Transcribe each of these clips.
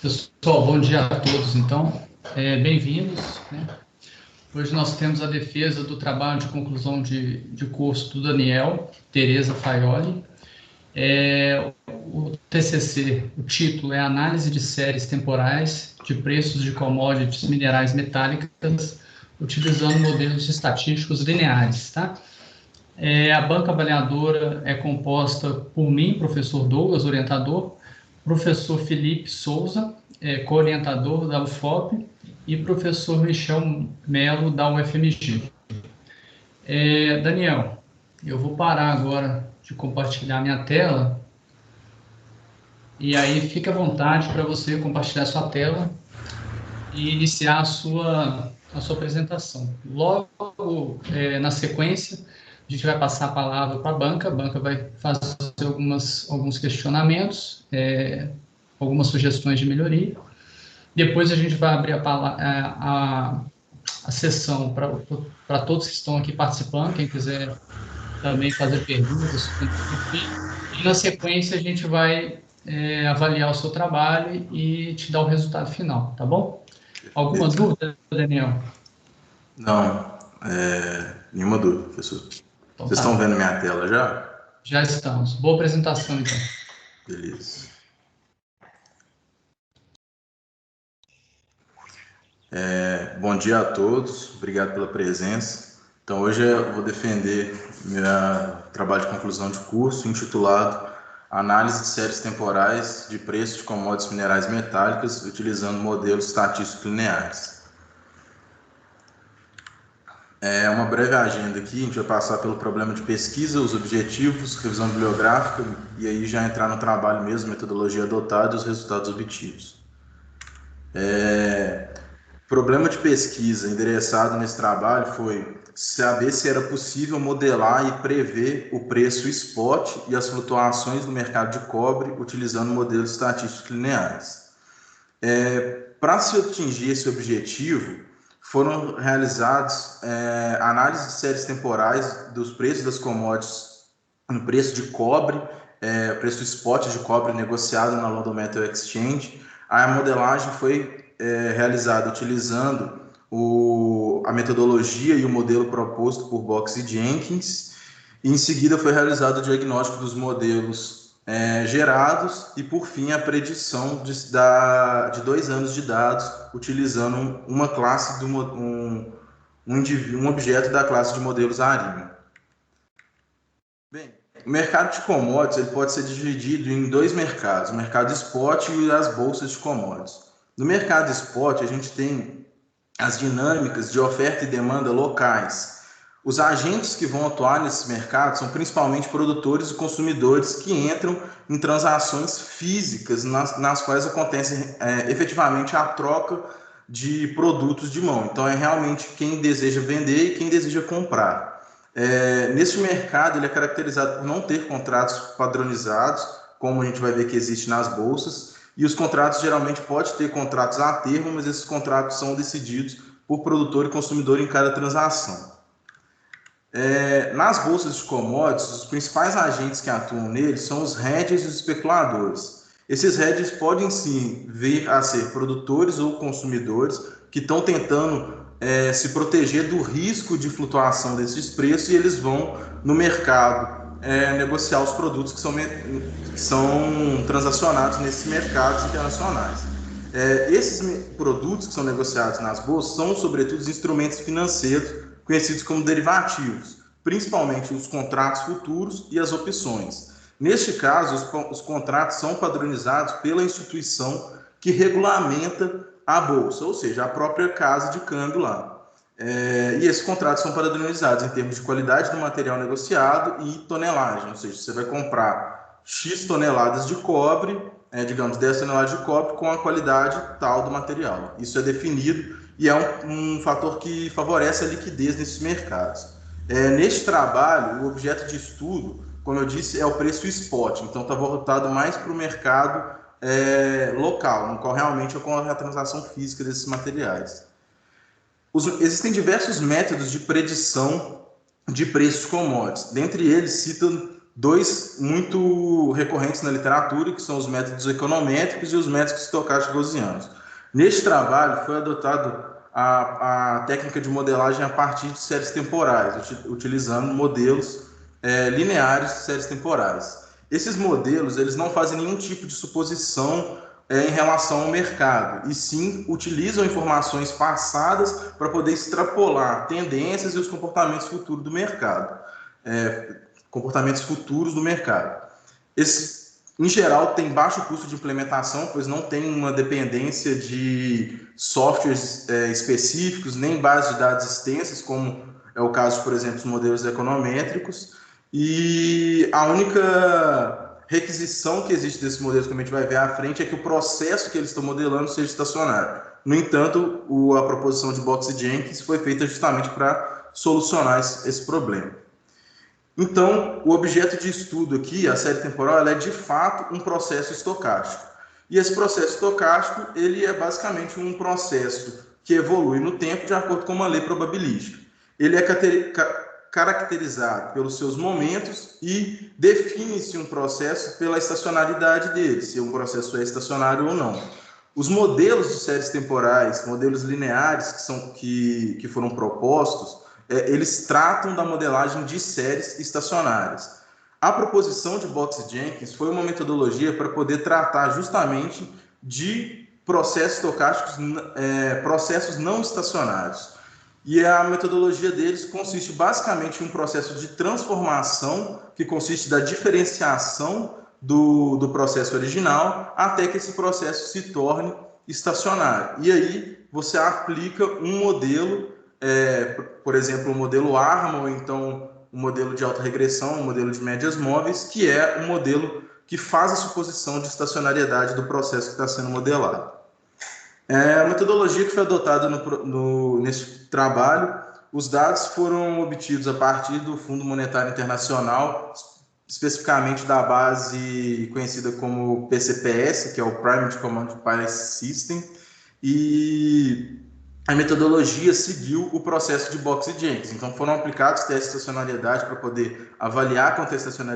Pessoal, bom dia a todos, então, bem-vindos, né? Hoje nós temos a defesa do trabalho de conclusão de curso do Daniel Tereza Faioli. O TCC, o título é Análise de séries temporais de preços de commodities minerais metálicas utilizando modelos estatísticos lineares, tá? A banca avaliadora é composta por mim, professor Douglas, orientador, professor Felipe Souza, co-orientador da UFOP, e professor Michel Melo, da UFMG. Daniel, eu vou parar agora de compartilhar minha tela, e aí fique à vontade para você compartilhar sua tela e iniciar a sua apresentação. Logo, na sequência, a gente vai passar a palavra para a banca vai fazer alguns questionamentos, algumas sugestões de melhoria. Depois a gente vai abrir a sessão para todos que estão aqui participando, quem quiser também fazer perguntas. E na sequência a gente vai avaliar o seu trabalho e te dar o resultado final, tá bom? Alguma dúvida, Daniel? Não, nenhuma dúvida, professor. Então, Vocês estão vendo minha tela já? Já estamos. Boa apresentação, então. Beleza. Bom dia a todos, obrigado pela presença. Então, hoje eu vou defender meu trabalho de conclusão de curso intitulado Análise de séries temporais de preços de commodities minerais metálicas utilizando modelos estatísticos lineares. Uma breve agenda aqui, a gente vai passar pelo problema de pesquisa, os objetivos, revisão bibliográfica e aí já entrar no trabalho mesmo, metodologia adotada e os resultados obtidos. Problema de pesquisa endereçado nesse trabalho foi saber se era possível modelar e prever o preço spot e as flutuações do mercado de cobre utilizando modelos estatísticos lineares. Para se atingir esse objetivo, foram realizados análises de séries temporais dos preços das commodities no preço de cobre, preço spot de cobre negociado na London Metal Exchange. A modelagem foi realizada utilizando a metodologia e o modelo proposto por Box e Jenkins. E em seguida foi realizado o diagnóstico dos modelos gerados e, por fim, a predição de 2 anos de dados utilizando uma classe um objeto da classe de modelos ARIMA. Bem, o mercado de commodities ele pode ser dividido em 2 mercados, o mercado spot e as bolsas de commodities. No mercado spot, a gente tem as dinâmicas de oferta e demanda locais. Os agentes que vão atuar nesse mercado são principalmente produtores e consumidores que entram em transações físicas nas quais acontece efetivamente a troca de produtos de mão. Então, é realmente quem deseja vender e quem deseja comprar. Nesse mercado, ele é caracterizado por não ter contratos padronizados, como a gente vai ver que existe nas bolsas, e os contratos geralmente podem ter contratos a termo, mas esses contratos são decididos por produtor e consumidor em cada transação. Nas bolsas de commodities, os principais agentes que atuam neles são os hedges e os especuladores. Esses hedges podem sim vir a ser produtores ou consumidores que estão tentando se proteger do risco de flutuação desses preços e eles vão no mercado negociar os produtos que são transacionados nesses mercados internacionais. Esses produtos que são negociados nas bolsas são, sobretudo, instrumentos financeiros conhecidos como derivativos, principalmente os contratos futuros e as opções. Neste caso, os contratos são padronizados pela instituição que regulamenta a bolsa, ou seja, a própria casa de câmbio lá. E esses contratos são padronizados em termos de qualidade do material negociado e tonelagem, ou seja, você vai comprar X toneladas de cobre, digamos 10 toneladas de cobre com a qualidade tal do material. Isso é definido e é um fator que favorece a liquidez nesses mercados. Neste trabalho, o objeto de estudo, como eu disse, é o preço spot, então está voltado mais para o mercado local, no qual realmente ocorre a transação física desses materiais. Existem diversos métodos de predição de preços commodities. Dentre eles, dois muito recorrentes na literatura, que são os métodos econométricos e os métodos estocásticos gaussianos. Neste trabalho foi adotado a técnica de modelagem a partir de séries temporais, utilizando modelos lineares de séries temporais. Esses modelos eles não fazem nenhum tipo de suposição em relação ao mercado, e sim utilizam informações passadas para poder extrapolar tendências e os comportamentos futuros do mercado. Comportamentos futuros do mercado. Em geral, tem baixo custo de implementação, pois não tem uma dependência de softwares específicos, nem bases de dados extensas, como é o caso, por exemplo, dos modelos econométricos. E a única requisição que existe desses modelos, como a gente vai ver à frente, é que o processo que eles estão modelando seja estacionário. No entanto, a proposição de Box e Jenkins foi feita justamente para solucionar esse problema. Então, o objeto de estudo aqui, a série temporal, ela é de fato um processo estocástico. E esse processo estocástico, ele é basicamente um processo que evolui no tempo de acordo com uma lei probabilística. Ele é caracterizado pelos seus momentos e define-se um processo pela estacionalidade dele, se um processo é estacionário ou não. Os modelos de séries temporais, modelos lineares que foram propostos, eles tratam da modelagem de séries estacionárias. A proposição de Box e Jenkins foi uma metodologia para poder tratar justamente de processos estocásticos, processos não estacionários. E a metodologia deles consiste basicamente em um processo de transformação, que consiste da diferenciação do processo original, até que esse processo se torne estacionário. E aí você aplica um modelo, por exemplo, o modelo ARMA, ou então o modelo de autorregressão, o modelo de médias móveis, que é um modelo que faz a suposição de estacionariedade do processo que está sendo modelado. A metodologia que foi adotada nesse trabalho, os dados foram obtidos a partir do Fundo Monetário Internacional, especificamente da base conhecida como PCPS, que é o Primary Command Price System, e a metodologia seguiu o processo de Box e Jenkins. Então, foram aplicados testes de estacionariedade para poder avaliar a contextualização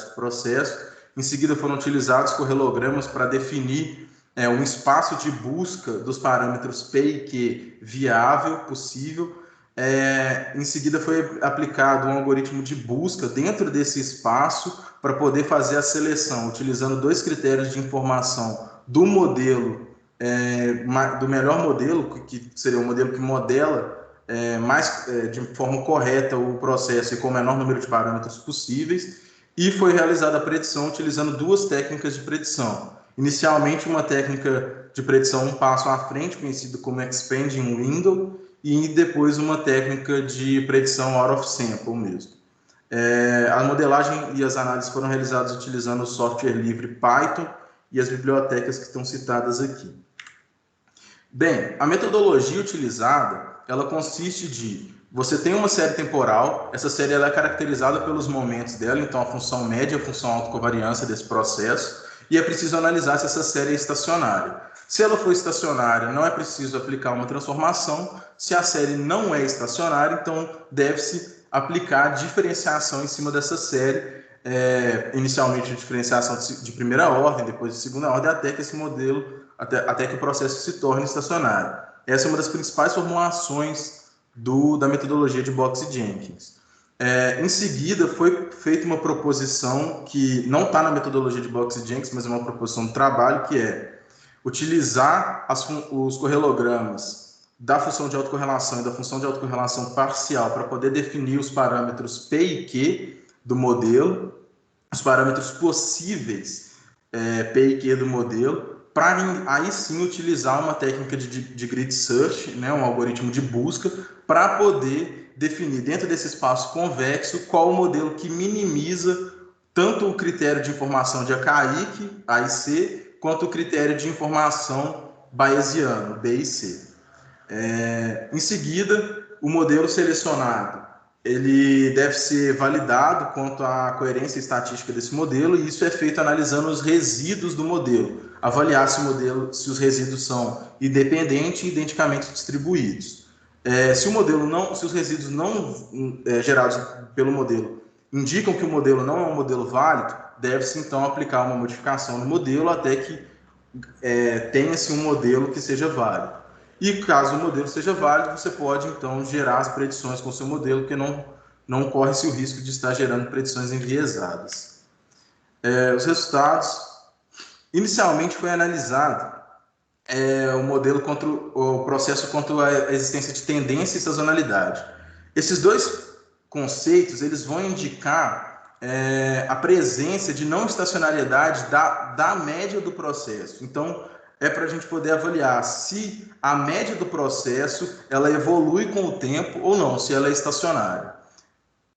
do processo. Em seguida, foram utilizados correlogramas para definir um espaço de busca dos parâmetros P e Q viável, possível. Em seguida, foi aplicado um algoritmo de busca dentro desse espaço para poder fazer a seleção, utilizando dois critérios de informação do modelo, do melhor modelo, que seria o modelo que modela de forma correta o processo e com o menor número de parâmetros possíveis, e foi realizada a predição utilizando duas técnicas de predição. Inicialmente, uma técnica de predição um passo à frente, conhecida como Expanding Window, e depois uma técnica de predição out of sample mesmo. A modelagem e as análises foram realizadas utilizando o software livre Python e as bibliotecas que estão citadas aqui. Bem, a metodologia utilizada, ela consiste de você tem uma série temporal, essa série ela é caracterizada pelos momentos dela, então a função média, a função autocovariância desse processo, e é preciso analisar se essa série é estacionária. Se ela for estacionária, não é preciso aplicar uma transformação. Se a série não é estacionária, então deve-se aplicar diferenciação em cima dessa série, inicialmente diferenciação de primeira ordem, depois de segunda ordem, até que esse modelo, até que o processo se torne estacionário. Essa é uma das principais formulações da metodologia de Box e Jenkins. Em seguida, foi feita uma proposição que não está na metodologia de Box e Jenkins, mas é uma proposição de trabalho, que é utilizar os correlogramas da função de autocorrelação e da função de autocorrelação parcial para poder definir os parâmetros P e Q do modelo, os parâmetros possíveis P e Q do modelo, para aí sim utilizar uma técnica de grid search, né, um algoritmo de busca, para poder definir dentro desse espaço convexo qual o modelo que minimiza tanto o critério de informação de AKI, A e C, quanto o critério de informação bayesiano, B e C. Em seguida, o modelo selecionado ele deve ser validado quanto à coerência estatística desse modelo, e isso é feito analisando os resíduos do modelo, avaliar se os resíduos são independentes e identicamente distribuídos. Se os resíduos não gerados pelo modelo indicam que o modelo não é um modelo válido, deve-se então aplicar uma modificação no modelo até que tenha-se um modelo que seja válido. E caso o modelo seja válido, você pode então gerar as predições com o seu modelo, porque não corre-se o risco de estar gerando predições enviesadas. Os resultados, inicialmente foi analisado o modelo contra o processo contra a existência de tendência e sazonalidade. Esses dois conceitos eles vão indicar a presença de não estacionariedade da média do processo. Então, é para a gente poder avaliar se a média do processo ela evolui com o tempo ou não, se ela é estacionária.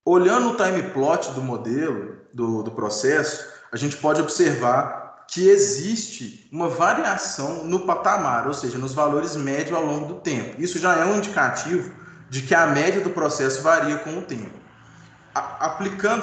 Olhando o time plot do modelo, do processo, a gente pode observar que existe uma variação no patamar, ou seja, nos valores médios ao longo do tempo. Isso já é um indicativo de que a média do processo varia com o tempo.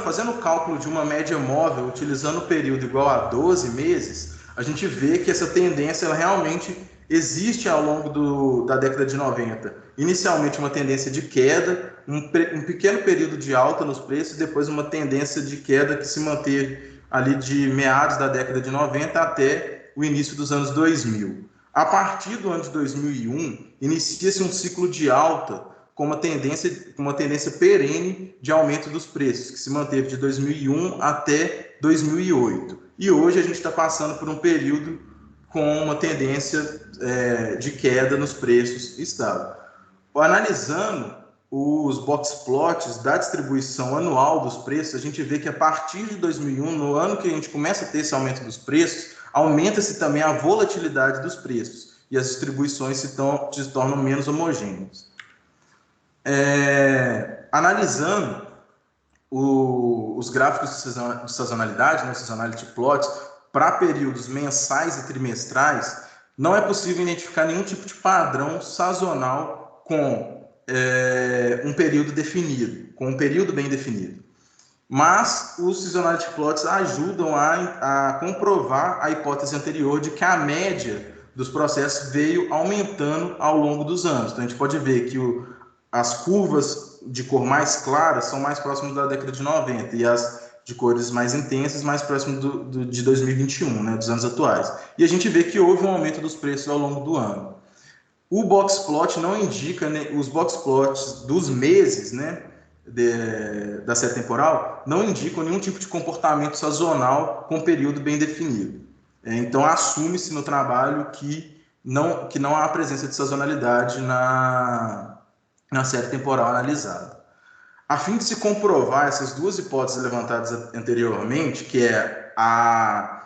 Fazendo o cálculo de uma média móvel, utilizando o período igual a 12 meses, a gente vê que essa tendência ela realmente existe ao longo da década de 90. Inicialmente uma tendência de queda, um pequeno período de alta nos preços, depois uma tendência de queda que se manteve ali de meados da década de 90 até o início dos anos 2000. A partir do ano de 2001, inicia-se um ciclo de alta com uma tendência perene de aumento dos preços, que se manteve de 2001 até 2008. E hoje a gente está passando por um período com uma tendência de queda nos preços estável. Analisando os box plots da distribuição anual dos preços, a gente vê que a partir de 2001, no ano que a gente começa a ter esse aumento dos preços, aumenta-se também a volatilidade dos preços e as distribuições se tornam menos homogêneas. Analisando os gráficos de sazonalidade, né, seasonality plots, para períodos mensais e trimestrais, não é possível identificar nenhum tipo de padrão sazonal com um período definido, com um período bem definido. Mas os seasonality plots ajudam a comprovar a hipótese anterior de que a média dos processos veio aumentando ao longo dos anos. Então, a gente pode ver que as curvas de cor mais clara são mais próximas da década de 90 e as de cores mais intensas mais próximas de 2021, né, dos anos atuais. E a gente vê que houve um aumento dos preços ao longo do ano. O box plot não indica, né, os box plots dos meses, né, da série temporal não indicam nenhum tipo de comportamento sazonal com período bem definido. Então, assume-se no trabalho que não há presença de sazonalidade na série temporal analisada. A fim de se comprovar essas duas hipóteses levantadas anteriormente, que é a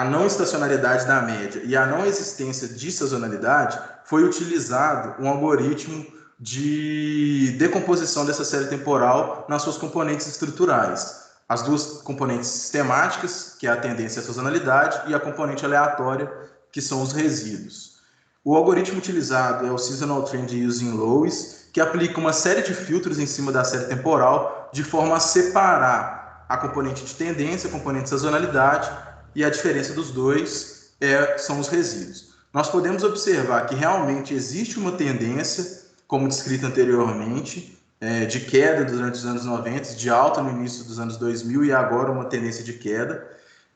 não estacionariedade da média e a não existência de sazonalidade, foi utilizado um algoritmo de decomposição dessa série temporal nas suas componentes estruturais. As duas componentes sistemáticas, que é a tendência e a sazonalidade, e a componente aleatória, que são os resíduos. O algoritmo utilizado é o Seasonal Trend Using Lewis, que aplica uma série de filtros em cima da série temporal, de forma a separar a componente de tendência, a componente de sazonalidade, e a diferença dos dois são os resíduos. Nós podemos observar que realmente existe uma tendência, como descrito anteriormente, de queda durante os anos 90, de alta no início dos anos 2000 e agora uma tendência de queda,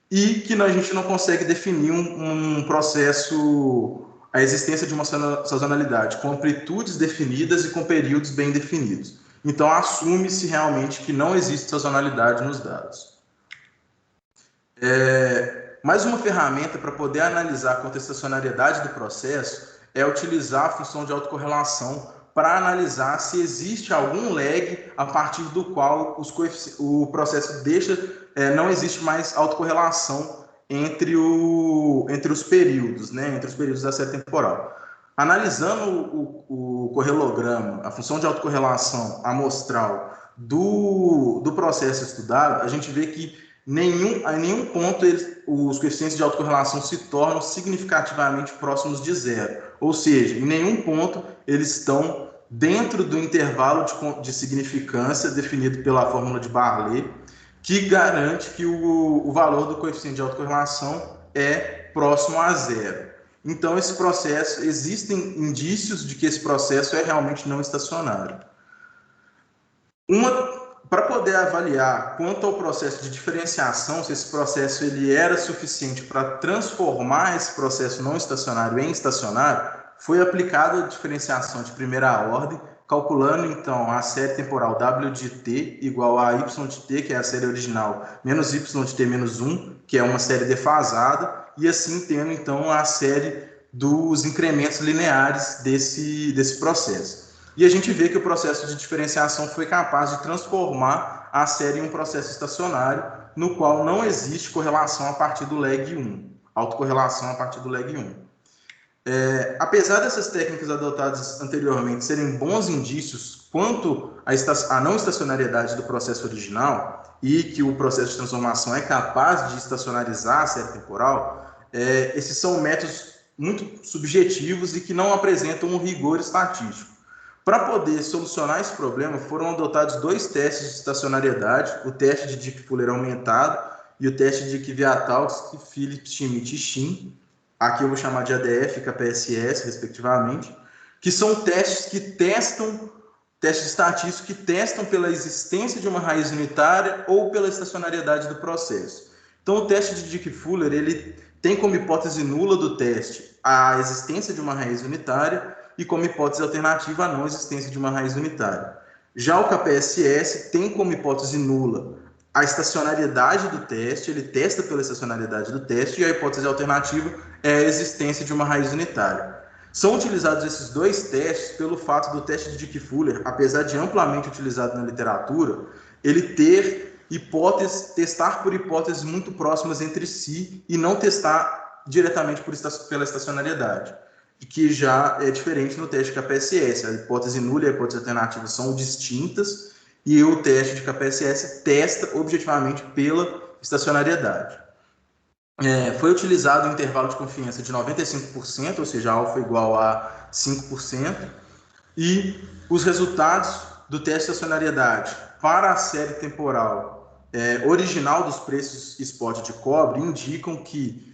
e que a gente não consegue definir um processo, a existência de uma sazonalidade com amplitudes definidas e com períodos bem definidos. Então, assume-se realmente que não existe sazonalidade nos dados. Mais uma ferramenta para poder analisar a contestacionariedade do processo é utilizar a função de autocorrelação para analisar se existe algum lag a partir do qual o processo não existe mais autocorrelação entre os períodos, né, entre os períodos da série temporal. Analisando o correlograma, a função de autocorrelação amostral do processo estudado, a gente vê que em nenhum ponto os coeficientes de autocorrelação se tornam significativamente próximos de zero. Ou seja, em nenhum ponto eles estão dentro do intervalo de significância definido pela fórmula de Barlet, que garante que o valor do coeficiente de autocorrelação é próximo a zero. Então, esse processo, existem indícios de que esse processo é realmente não estacionário. para poder avaliar quanto ao processo de diferenciação, se esse processo ele era suficiente para transformar esse processo não estacionário em estacionário, foi aplicada a diferenciação de primeira ordem, calculando então a série temporal W de t igual a y de t, que é a série original, menos y de t menos 1, que é uma série defasada, e assim tendo então a série dos incrementos lineares desse processo. E a gente vê que o processo de diferenciação foi capaz de transformar a série em um processo estacionário, no qual não existe correlação a partir do lag 1, autocorrelação a partir do lag 1. Apesar dessas técnicas adotadas anteriormente serem bons indícios quanto à não estacionariedade do processo original e que o processo de transformação é capaz de estacionarizar a série temporal, esses são métodos muito subjetivos e que não apresentam um rigor estatístico. Para poder solucionar esse problema, foram adotados dois testes de estacionariedade, o teste de Dickey-Fuller aumentado e o teste de Kvyatowski, Phillips, Schmidt e Shin, aqui eu vou chamar de ADF e KPSS, respectivamente, que são testes estatísticos que testam pela existência de uma raiz unitária ou pela estacionariedade do processo. Então, o teste de Dickey-Fuller, ele tem como hipótese nula do teste a existência de uma raiz unitária e como hipótese alternativa a não existência de uma raiz unitária. Já o KPSS tem como hipótese nula a estacionariedade do teste, ele testa pela estacionariedade do teste, e a hipótese alternativa é a existência de uma raiz unitária. São utilizados esses dois testes pelo fato do teste de Dickey-Fuller, apesar de amplamente utilizado na literatura, ele testar por hipóteses muito próximas entre si e não testar diretamente pela estacionariedade, que já é diferente no teste de KPSS. A hipótese nula e a hipótese alternativa são distintas, e o teste de KPSS testa objetivamente pela estacionariedade. Foi utilizado um intervalo de confiança de 95%, ou seja, alfa igual a 5%, e os resultados do teste de estacionariedade para a série temporal original dos preços spot de cobre indicam que,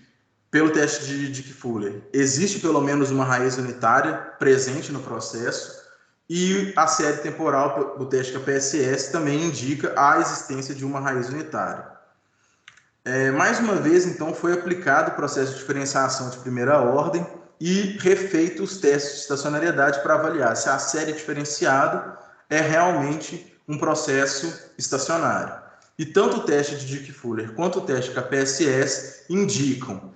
pelo teste de Dickey-Fuller, existe pelo menos uma raiz unitária presente no processo, e a série temporal do teste KPSS também indica a existência de uma raiz unitária. Mais uma vez, então, foi aplicado o processo de diferenciação de primeira ordem e refeito os testes de estacionariedade para avaliar se a série diferenciada é realmente um processo estacionário. E tanto o teste de Dickey-Fuller quanto o teste KPSS indicam.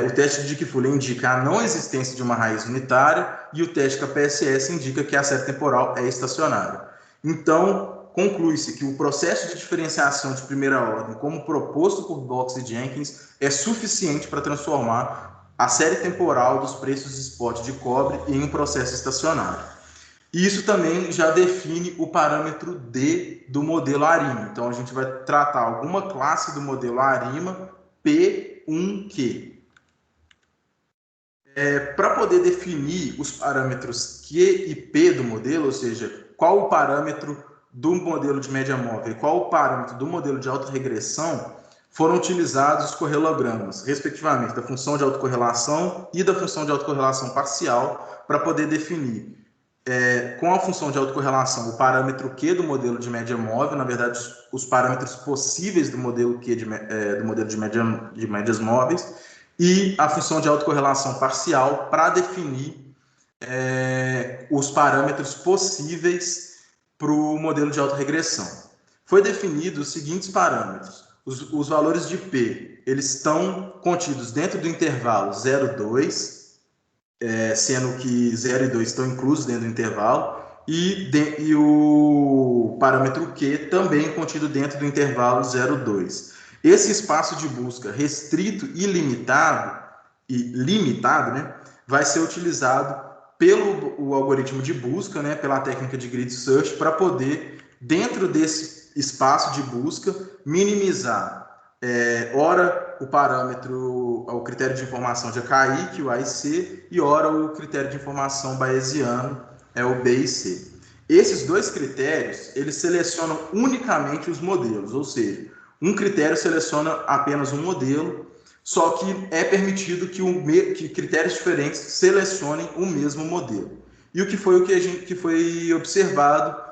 O teste de Dickey-Fuller indica a não existência de uma raiz unitária e o teste KPSS indica que a série temporal é estacionária. Então, conclui-se que o processo de diferenciação de primeira ordem, como proposto por Box e Jenkins, é suficiente para transformar a série temporal dos preços spot de cobre em um processo estacionário. E isso também já define o parâmetro D do modelo ARIMA. Então, a gente vai tratar alguma classe do modelo ARIMA P1Q. Para poder definir os parâmetros Q e P do modelo, ou seja, qual o parâmetro do modelo de média móvel e qual o parâmetro do modelo de autorregressão, foram utilizados os correlogramas, respectivamente, da função de autocorrelação e da função de autocorrelação parcial, para poder definir, com a função de autocorrelação, o parâmetro Q do modelo de média móvel, na verdade, os parâmetros possíveis do modelo Q do modelo de médias móveis, e a função de autocorrelação parcial para definir os parâmetros possíveis para o modelo de autorregressão. Foi definido os seguintes parâmetros. Os valores de P, eles estão contidos dentro do intervalo 0 e 2, sendo que 0 e 2 estão inclusos dentro do intervalo, e o parâmetro Q também contido dentro do intervalo 0 e 2. Esse espaço de busca restrito e limitado, né, vai ser utilizado pelo algoritmo de busca, né, pela técnica de grid search, para poder, dentro desse espaço de busca, minimizar, ora o parâmetro, o critério de informação de AKI, que é o A e C, e ora o critério de informação bayesiano, é o B e C. Esses dois critérios, eles selecionam unicamente os modelos, ou seja, um critério seleciona apenas um modelo, só que é permitido que critérios diferentes selecionem o mesmo modelo. E o que foi observado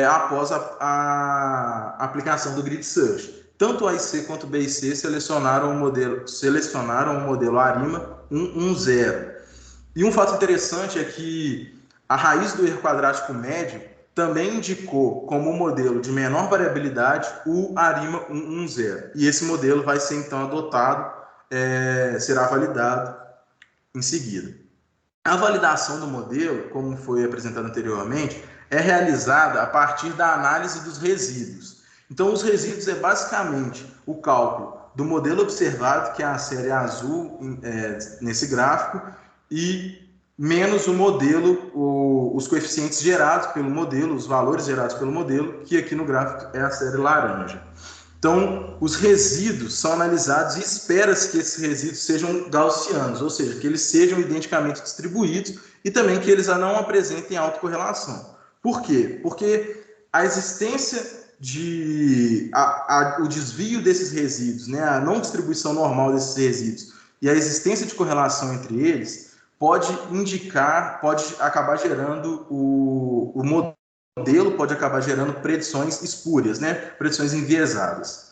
após a aplicação do Grid Search. Tanto o AIC quanto o BIC selecionaram o modelo ARIMA 110. E um fato interessante é que a raiz do erro quadrático médio também indicou como modelo de menor variabilidade o ARIMA 110. E esse modelo vai ser então adotado, será validado em seguida. A validação do modelo, como foi apresentado anteriormente, é realizada a partir da análise dos resíduos. Então, os resíduos é basicamente o cálculo do modelo observado, que é a série azul nesse gráfico, e menos o modelo, os coeficientes gerados pelo modelo, os valores gerados pelo modelo, que aqui no gráfico é a série laranja. Então, os resíduos são analisados e espera-se que esses resíduos sejam gaussianos, ou seja, que eles sejam identicamente distribuídos e também que eles não apresentem autocorrelação. Por quê? Porque a existência o desvio desses resíduos, né, a não distribuição normal desses resíduos e a existência de correlação entre eles pode acabar gerando o modelo pode acabar gerando predições espúrias, né, predições enviesadas.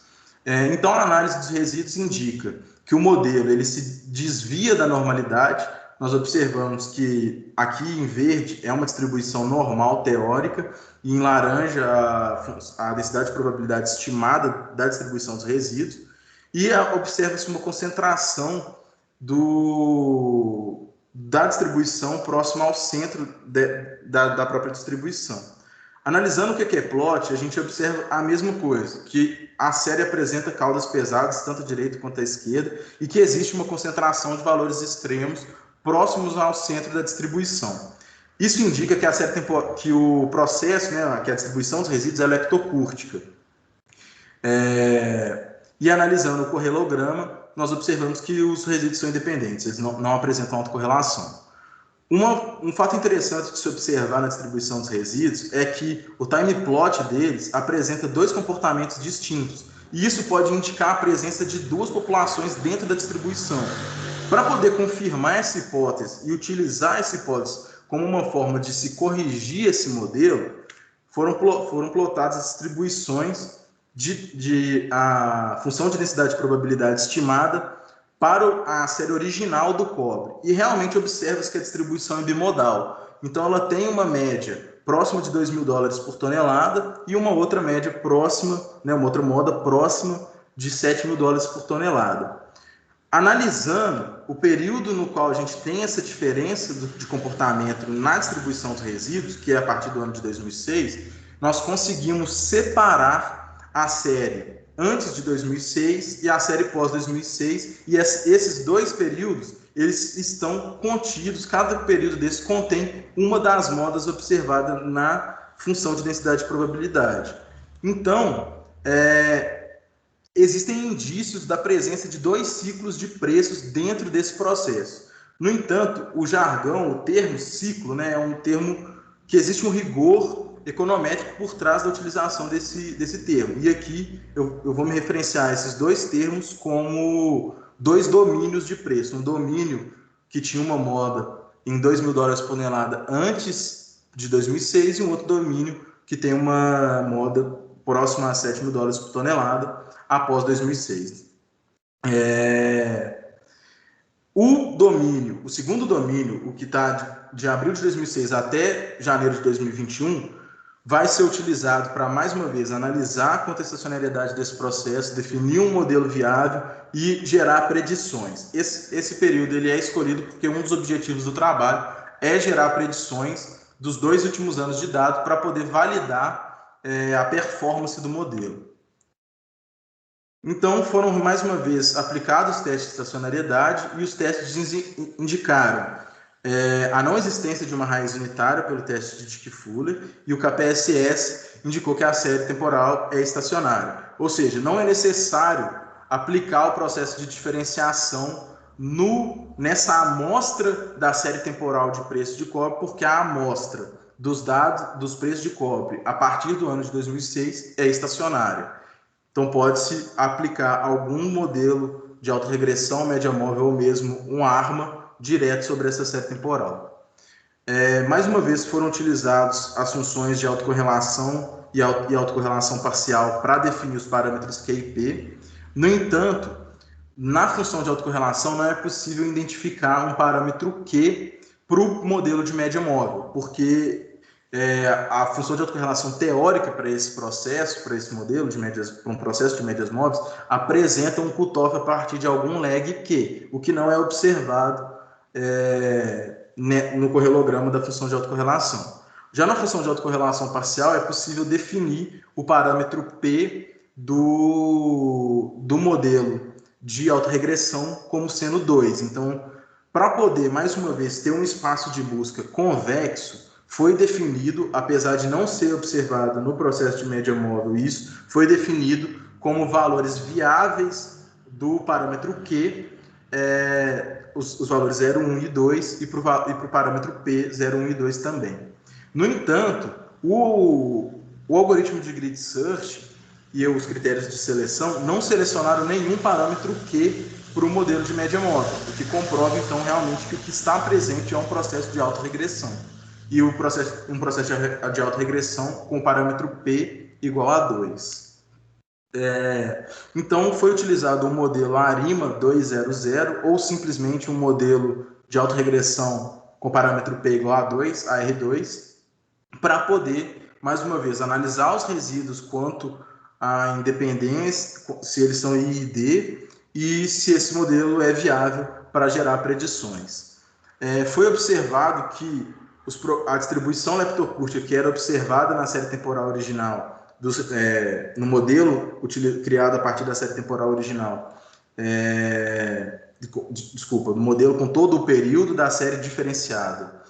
Então, a análise dos resíduos indica que o modelo ele se desvia da normalidade. Nós observamos que aqui em verde é uma distribuição normal teórica e em laranja a densidade de probabilidade estimada da distribuição dos resíduos, e observa-se uma concentração da distribuição próxima ao centro da própria distribuição. Analisando o que é plot, a gente observa a mesma coisa, que a série apresenta caudas pesadas, tanto à direita quanto à esquerda, e que existe uma concentração de valores extremos próximos ao centro da distribuição. Isso indica que o processo, né, que a distribuição dos resíduos é leptocúrtica. E analisando o correlograma, nós observamos que os resíduos são independentes, eles não apresentam autocorrelação. Um fato interessante de se observar na distribuição dos resíduos é que o time plot deles apresenta dois comportamentos distintos, e isso pode indicar a presença de duas populações dentro da distribuição. Para poder confirmar essa hipótese e utilizar essa hipótese como uma forma de se corrigir esse modelo, foram plotadas as distribuições a função de densidade de probabilidade estimada para a série original do cobre. E realmente observa-se que a distribuição é bimodal. Então, ela tem uma média próxima de $2.000 por tonelada e uma outra média próxima, né, uma outra moda próxima de $7.000 por tonelada. Analisando o período no qual a gente tem essa diferença de comportamento na distribuição dos resíduos, que é a partir do ano de 2006, nós conseguimos separar a série antes de 2006 e a série pós-2006, e esses dois períodos, eles estão contidos, cada período desse contém uma das modas observadas na função de densidade de probabilidade. Então, existem indícios da presença de dois ciclos de preços dentro desse processo. No entanto, o jargão, o termo ciclo, né, é um termo que existe um rigor econométrico por trás da utilização desse termo. E aqui eu vou me referenciar a esses dois termos como dois domínios de preço. Um domínio que tinha uma moda em $2.000 por tonelada antes de 2006 e um outro domínio que tem uma moda próxima a $7.000 por tonelada após 2006. O segundo domínio, o que está de abril de 2006 até janeiro de 2021, vai ser utilizado para, mais uma vez, analisar a contestacionalidade desse processo, definir um modelo viável e gerar predições. Esse período ele é escolhido porque um dos objetivos do trabalho é gerar predições dos 2 últimos anos de dado para poder validar a performance do modelo. Então, foram, mais uma vez, aplicados os testes de estacionariedade e os testes indicaram a não existência de uma raiz unitária pelo teste de Dickey-Fuller, e o KPSS indicou que a série temporal é estacionária. Ou seja, não é necessário aplicar o processo de diferenciação nessa amostra da série temporal de preço de cobre, porque a amostra dos dados dos preços de cobre a partir do ano de 2006 é estacionária. Então, pode-se aplicar algum modelo de autorregressão, média móvel ou mesmo um ARMA direto sobre essa série temporal. Mais uma vez, foram utilizados as funções de autocorrelação e autocorrelação parcial para definir os parâmetros Q e P. No entanto, na função de autocorrelação não é possível identificar um parâmetro Q para o modelo de média móvel, porque a função de autocorrelação teórica para esse processo, para esse modelo de médias, para um processo de médias móveis, apresenta um cutoff a partir de algum lag Q, o que não é observado no correlograma da função de autocorrelação. Já na função de autocorrelação parcial, é possível definir o parâmetro P do modelo de autorregressão como sendo 2. Então, para poder, mais uma vez, ter um espaço de busca convexo, foi definido, apesar de não ser observado no processo de média móvel isso, foi definido como valores viáveis do parâmetro Q, os valores 0, 1 e 2, e para o parâmetro P, 0, 1 e 2 também. No entanto, o algoritmo de grid search e os critérios de seleção não selecionaram nenhum parâmetro Q para o modelo de média móvel, o que comprova, então, realmente que o que está presente é um processo de autorregressão. E um processo de autorregressão com o parâmetro P igual a 2. Então, foi utilizado o modelo ARIMA 200 ou simplesmente um modelo de autorregressão com parâmetro P igual a 2, AR2, para poder, mais uma vez, analisar os resíduos quanto à independência, se eles são I e D, e se esse modelo é viável para gerar predições. Foi observado que a distribuição leptocústica que era observada na série temporal original, no modelo criado a partir da série temporal original, no modelo com todo o período da série diferenciada,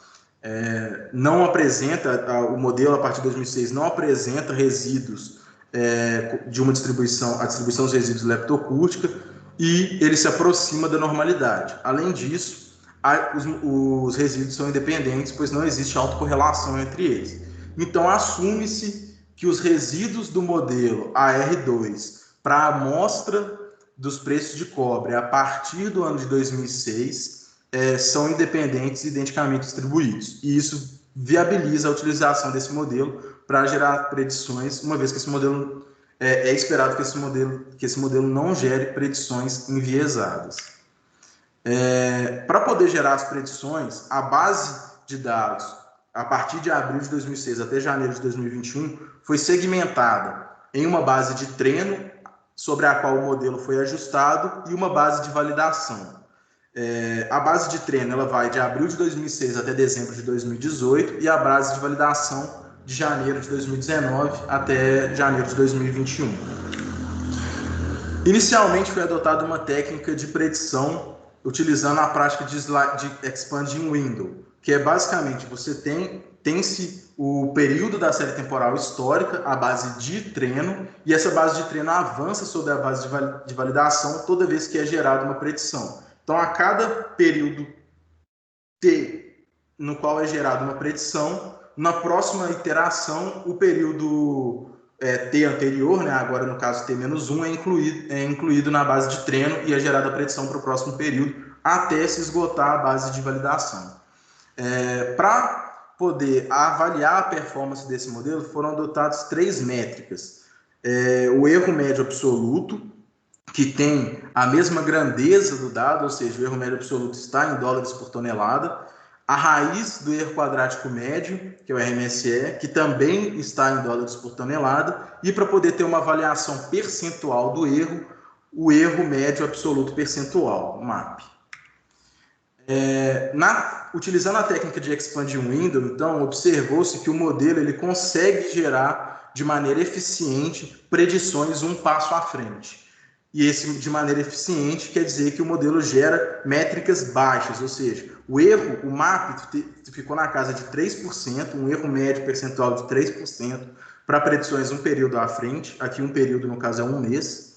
não apresenta, o modelo a partir de 2006 não apresenta resíduos de uma distribuição, a distribuição dos resíduos leptocústica, e ele se aproxima da normalidade. Além disso, os resíduos são independentes, pois não existe autocorrelação entre eles. Então, assume-se que os resíduos do modelo AR2 para a amostra dos preços de cobre a partir do ano de 2006 são independentes e identicamente distribuídos. E isso viabiliza a utilização desse modelo para gerar predições, uma vez que esse modelo é esperado que esse modelo não gere predições enviesadas. Para poder gerar as predições, a base de dados, a partir de abril de 2006 até janeiro de 2021, foi segmentada em uma base de treino, sobre a qual o modelo foi ajustado, e uma base de validação. A base de treino ela vai de abril de 2006 até dezembro de 2018, e a base de validação de janeiro de 2019 até janeiro de 2021. Inicialmente foi adotada uma técnica de predição utilizando a prática de expanding window, que é basicamente você tem-se o período da série temporal histórica, a base de treino, e essa base de treino avança sobre a base de validação toda vez que é gerada uma predição. Então, a cada período T no qual é gerada uma predição, na próxima iteração, o período T anterior, né, agora no caso T-1, é incluído na base de treino e é gerada a predição para o próximo período, até se esgotar a base de validação. Para poder avaliar a performance desse modelo, foram adotadas 3 métricas. O erro médio absoluto, que tem a mesma grandeza do dado, ou seja, o erro médio absoluto está em dólares por tonelada, a raiz do erro quadrático médio, que é o RMSE, que também está em dólares por tonelada, e para poder ter uma avaliação percentual do erro, o erro médio absoluto percentual, o MAP. Utilizando a técnica de expanding window, então, observou-se que o modelo ele consegue gerar de maneira eficiente predições um passo à frente. E esse de maneira eficiente quer dizer que o modelo gera métricas baixas, ou seja, o erro, o MAP ficou na casa de 3%, um erro médio percentual de 3% para predições um período à frente, aqui um período no caso é um mês.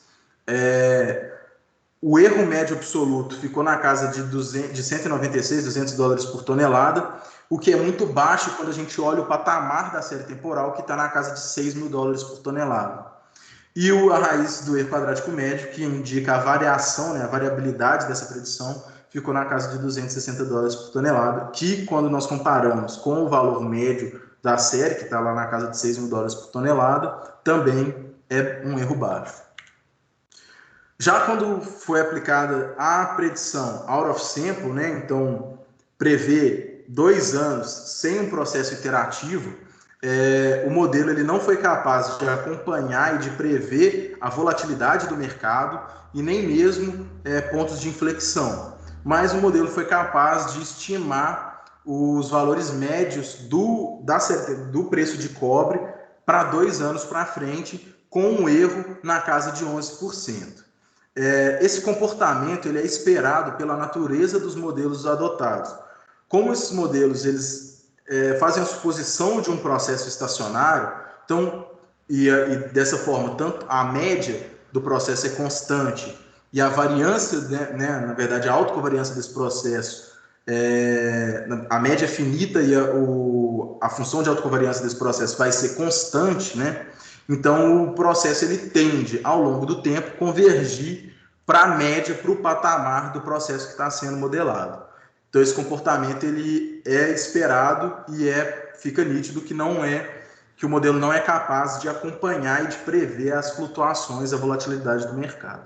O erro médio absoluto ficou na casa de 196, 200 dólares por tonelada, o que é muito baixo quando a gente olha o patamar da série temporal, que está na casa de 6 mil dólares por tonelada. E a raiz do erro quadrático médio, que indica a variação, né, a variabilidade dessa predição, ficou na casa de $260 por tonelada, que quando nós comparamos com o valor médio da série, que está lá na casa de $6.000 por tonelada, também é um erro baixo. Já quando foi aplicada a predição out of sample, né, então prever 2 anos sem um processo iterativo, o modelo ele não foi capaz de acompanhar e de prever a volatilidade do mercado e nem mesmo pontos de inflexão. Mas o modelo foi capaz de estimar os valores médios do preço de cobre para 2 anos para frente, com um erro na casa de 11%. Esse comportamento ele é esperado pela natureza dos modelos adotados. Como esses modelos eles fazem a suposição de um processo estacionário, então, e dessa forma, tanto a média do processo é constante e a variância, né, na verdade, a autocovariância desse processo, a média é finita e a função de autocovariância desse processo vai ser constante, né? Então, o processo ele tende, ao longo do tempo, convergir para a média, para o patamar do processo que está sendo modelado. Então, esse comportamento ele é esperado e fica nítido que o modelo não é capaz de acompanhar e de prever as flutuações, a volatilidade do mercado.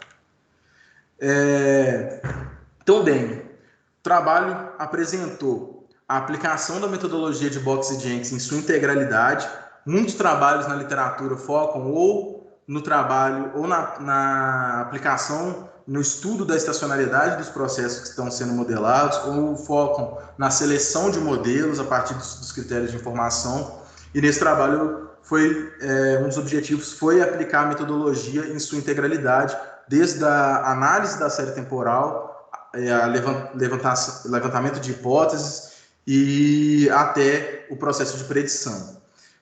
Então, bem, o trabalho apresentou a aplicação da metodologia de Box e Jenkins em sua integralidade. Muitos trabalhos na literatura focam ou no trabalho ou na aplicação, no estudo da estacionariedade dos processos que estão sendo modelados, ou focam na seleção de modelos a partir dos critérios de informação. E nesse trabalho um dos objetivos foi aplicar a metodologia em sua integralidade, desde a análise da série temporal, levantamento de hipóteses e até o processo de predição.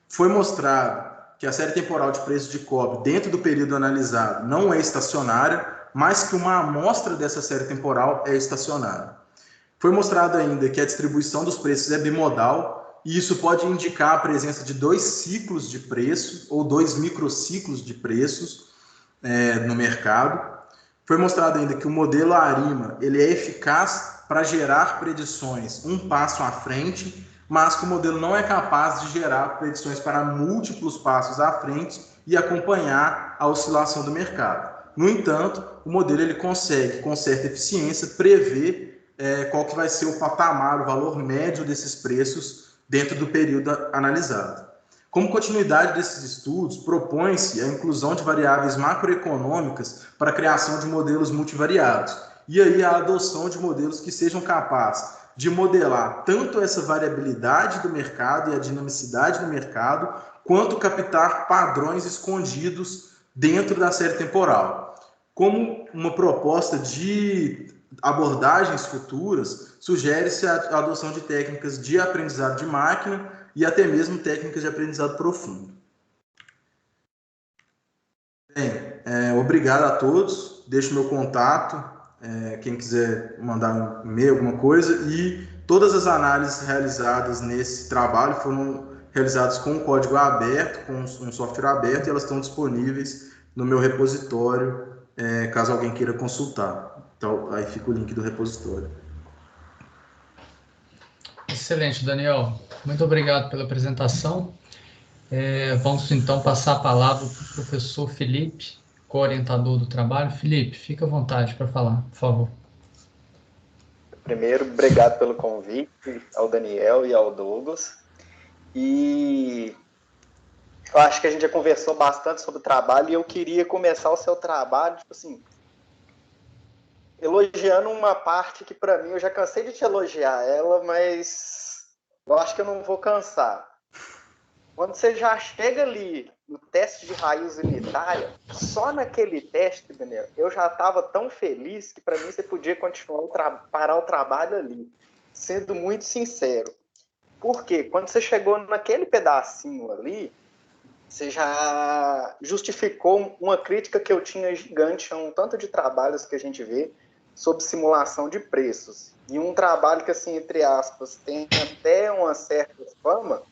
Foi mostrado que a série temporal de preço de cobre dentro do período analisado não é estacionária, mas que uma amostra dessa série temporal é estacionária. Foi mostrado ainda que a distribuição dos preços é bimodal, e isso pode indicar a presença de 2 ciclos de preço ou 2 microciclos de preços no mercado. Foi mostrado ainda que o modelo ARIMA ele é eficaz para gerar predições um passo à frente, mas que o modelo não é capaz de gerar predições para múltiplos passos à frente e acompanhar a oscilação do mercado. No entanto, o modelo ele consegue, com certa eficiência, prever qual que vai ser o patamar, o valor médio desses preços dentro do período analisado. Como continuidade desses estudos, propõe-se a inclusão de variáveis macroeconômicas para a criação de modelos multivariados, e aí a adoção de modelos que sejam capazes de modelar tanto essa variabilidade do mercado e a dinamicidade do mercado, quanto captar padrões escondidos dentro da série temporal. Como uma proposta de abordagens futuras, sugere-se a adoção de técnicas de aprendizado de máquina e até mesmo técnicas de aprendizado profundo. Bem, obrigado a todos. Deixo meu contato, quem quiser mandar um e-mail, alguma coisa, e todas as análises realizadas nesse trabalho foram realizadas com um código aberto, com um software aberto, e elas estão disponíveis no meu repositório, caso alguém queira consultar. Então, aí fica o link do repositório. Excelente, Daniel. Muito obrigado pela apresentação. Vamos, então, passar a palavra para o professor Felipe, co-orientador do trabalho. Felipe, fica à vontade para falar, por favor. Primeiro, obrigado pelo convite ao Daniel e ao Douglas. E eu acho que a gente já conversou bastante sobre o trabalho e eu queria começar o seu trabalho, tipo assim, elogiando uma parte que, para mim, eu já cansei de te elogiar ela, mas eu acho que eu não vou cansar. Quando você já chega ali no teste de raiz unitária, só naquele teste, Daniel, eu já estava tão feliz que, para mim, você podia continuar parar o trabalho ali, sendo muito sincero. Por quê? Quando você chegou naquele pedacinho ali, você já justificou uma crítica que eu tinha gigante a um tanto de trabalhos que a gente vê sobre simulação de preços. E um trabalho que, assim, entre aspas, tem até uma certa fama,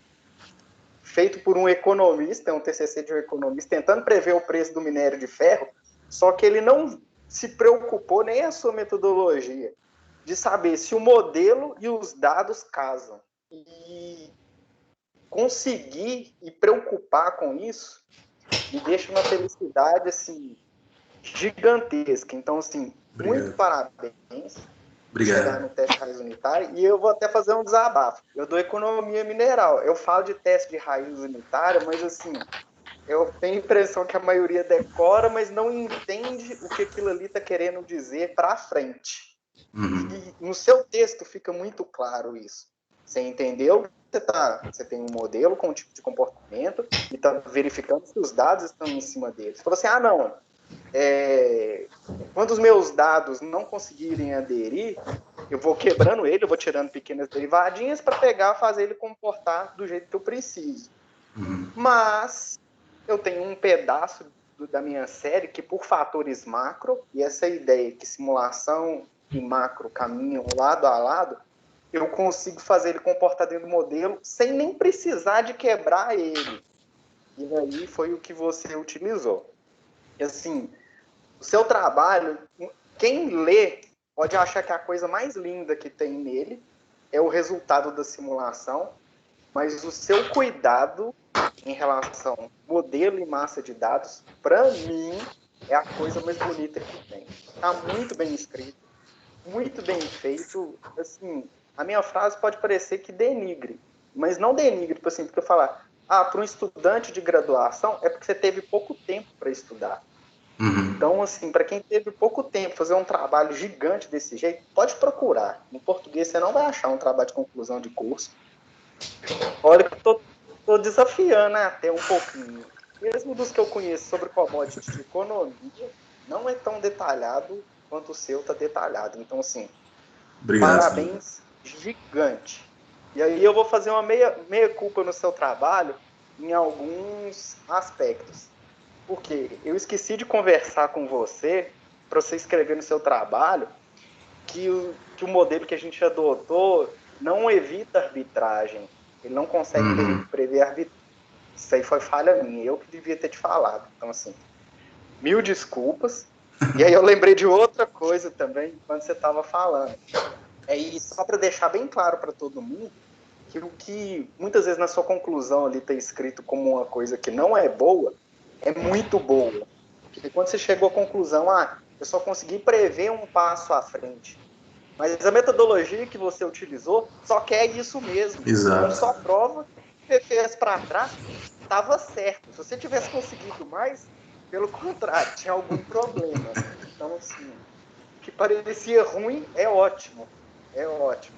feito por um economista, um TCC de um economista, tentando prever o preço do minério de ferro, só que ele não se preocupou nem a sua metodologia. de saber se o modelo e os dados casam. E conseguir e preocupar com isso me deixa uma felicidade, assim, gigantesca. Então, assim, Obrigado. muito parabéns por Obrigado. chegar no teste de raiz unitária. E eu vou até fazer um desabafo. Eu dou economia mineral. Eu falo de teste de raiz unitária, mas, assim, eu tenho a impressão que a maioria decora, mas não entende o que aquilo ali está querendo dizer para frente. E no seu texto fica muito claro isso. Você entendeu? Você tem um modelo com um tipo de comportamento e está verificando se os dados estão em cima dele. Você falou assim, não, quando os meus dados não conseguirem aderir, eu vou quebrando ele, eu vou tirando pequenas derivadinhas para pegar e fazer ele comportar do jeito que eu preciso. Mas eu tenho um pedaço da minha série que, por fatores macro, e essa ideia que simulação e macro caminham lado a lado, eu consigo fazer ele comportar dentro do modelo sem nem precisar de quebrar ele. E aí foi o que você utilizou. E assim, o seu trabalho, quem lê pode achar que a coisa mais linda que tem nele é o resultado da simulação, mas o seu cuidado em relação modelo e massa de dados, para mim, é a coisa mais bonita que tem. Está muito bem escrito, muito bem feito. Assim, a minha frase pode parecer que denigre, mas não denigre, tipo assim, porque eu falar, para um estudante de graduação é porque você teve pouco tempo para estudar. Então, assim, para quem teve pouco tempo fazer um trabalho gigante desse jeito, pode procurar. No português você não vai achar um trabalho de conclusão de curso. Olha que eu tô desafiando até um pouquinho. Mesmo dos que eu conheço sobre commodities de economia, não é tão detalhado quanto o seu está detalhado. Então, assim, Obrigado, parabéns, gigante. E aí eu vou fazer uma meia culpa no seu trabalho em alguns aspectos. Porque eu esqueci de conversar com você, para você escrever no seu trabalho, que o modelo que a gente adotou não evita arbitragem. Ele não consegue prever arbitragem. Isso aí foi falha minha, eu que devia ter te falado. Então, assim, mil desculpas. E aí eu lembrei de outra coisa também, quando você estava falando. E só para deixar bem claro para todo mundo, que o que muitas vezes na sua conclusão ali está escrito como uma coisa que não é boa, é muito boa. Porque quando você chegou à conclusão, eu só consegui prever um passo à frente. Mas a metodologia que você utilizou só quer isso mesmo. Exato. Então só prova que você fez para trás estava certo. Se você tivesse conseguido mais, pelo contrário, tinha algum problema. Então, assim, o que parecia ruim é ótimo. É ótimo.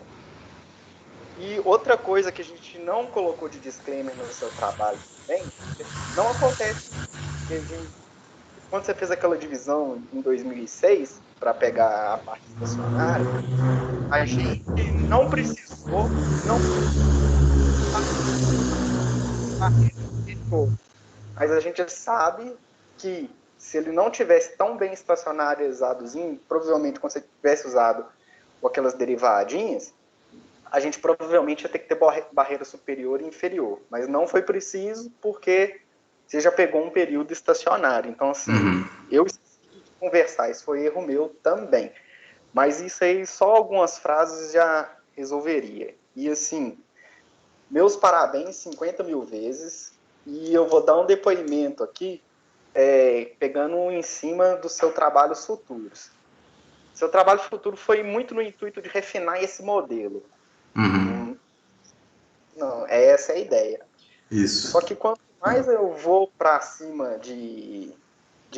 E outra coisa que a gente não colocou de disclaimer no seu trabalho também, não acontece. Quando você fez aquela divisão em 2006, para pegar a parte estacionária, a gente não precisou, mas a gente sabe que se ele não tivesse tão bem estacionarizadozinho, provavelmente quando você tivesse usado aquelas derivadinhas, a gente provavelmente ia ter que ter barreira superior e inferior, mas não foi preciso porque você já pegou um período estacionário. Então, assim, eu esqueci de conversar, isso foi erro meu também. Mas isso aí, só algumas frases já resolveria. E, assim, meus parabéns 50 mil vezes. E eu vou dar um depoimento aqui, pegando em cima do seu trabalho futuros. Seu trabalho futuro foi muito no intuito de refinar esse modelo. Não, essa é a ideia. Isso. Só que quanto mais eu vou para cima de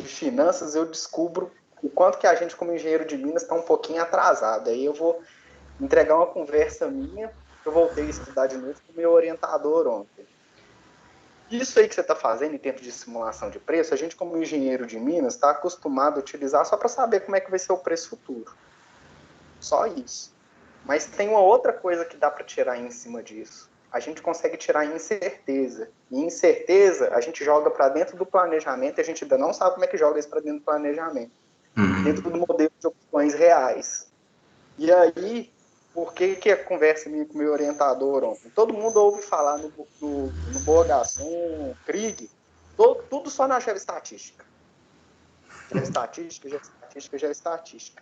finanças, eu descubro o quanto que a gente, como engenheiro de Minas, está um pouquinho atrasado. Aí eu vou entregar uma conversa minha, eu voltei a estudar de novo com o meu orientador ontem. Isso aí que você está fazendo em termos de simulação de preço, a gente, como engenheiro de Minas, está acostumado a utilizar só para saber como é que vai ser o preço futuro. Só isso. Mas tem uma outra coisa que dá para tirar em cima disso. A gente consegue tirar incerteza. E incerteza a gente joga para dentro do planejamento e a gente ainda não sabe como é que joga isso para dentro do planejamento. Dentro do modelo de opções reais. E aí, por que a conversa minha com o meu orientador ontem? Todo mundo ouve falar no Boa Garçom, Krieg, tudo só na geoestatística. Geoestatística.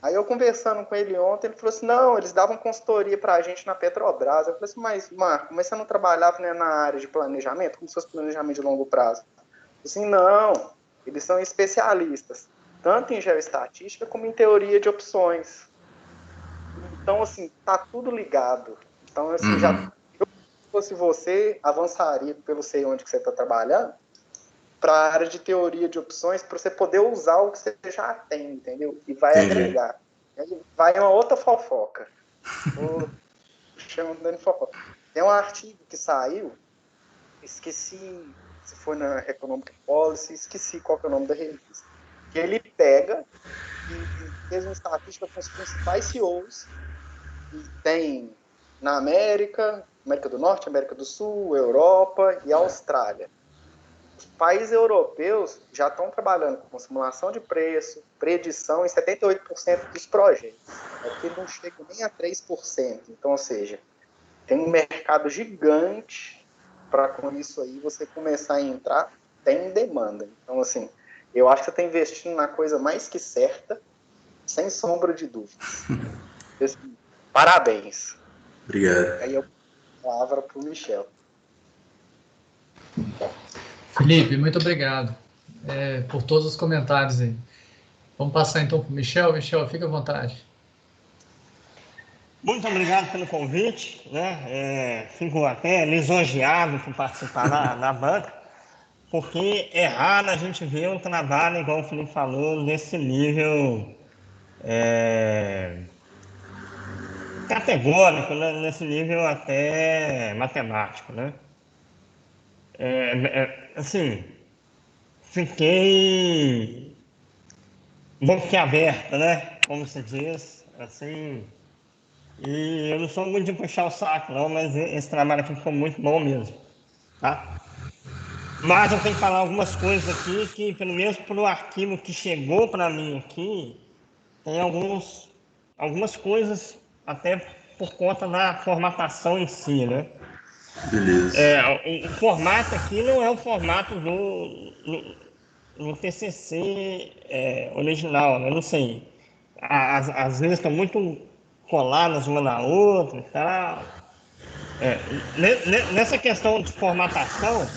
Aí eu conversando com ele ontem, ele falou assim, não, eles davam consultoria pra gente na Petrobras. Eu falei assim, mas Marco, mas você não trabalhava, né, na área de planejamento, como se fosse planejamento de longo prazo? Eu falei assim, não, eles são especialistas, tanto em geoestatística como em teoria de opções. Então, assim, tá tudo ligado. Então, assim, já Uhum. se fosse você, avançaria pelo sei onde que você está trabalhando, para a área de teoria de opções, para você poder usar o que você já tem, entendeu? E vai Entendi. agregar. Aí vai uma outra fofoca. Vou chamando de fofoca. Tem um artigo que saiu, esqueci se foi na Economic Policy, esqueci qual que é o nome da revista. Que ele pega e fez uma estatística com os principais CEOs que tem na América, América do Norte, América do Sul, Europa e Austrália. Os países europeus já estão trabalhando com simulação de preço, predição em 78% dos projetos. Aqui não chega nem a 3%. Então, ou seja, tem um mercado gigante para com isso aí você começar a entrar, tem demanda. Então, assim, eu acho que você está investindo na coisa mais que certa, sem sombra de dúvidas. Assim, parabéns. Obrigado. Aí eu passo a palavra para o Michel. Felipe, muito obrigado por todos os comentários aí. Vamos passar então para o Michel. Michel, fica à vontade. Muito obrigado pelo convite, né? Fico até lisonjeado por participar da banca, porque é raro a gente ver um trabalho, igual o Felipe falou, nesse nível categórico, né? Nesse nível até matemático, né? Assim, fiquei boquiaberto, né? Como se diz, assim. E eu não sou muito de puxar o saco, não, mas esse trabalho aqui ficou muito bom mesmo, tá? Mas eu tenho que falar algumas coisas aqui que, pelo menos pro arquivo que chegou para mim aqui, tem algumas coisas até por conta da formatação em si, né? Beleza. O formato aqui não é o formato no TCC original, né? Eu não sei. As vezes estão muito coladas uma na outra e tal. Nessa questão de formatação,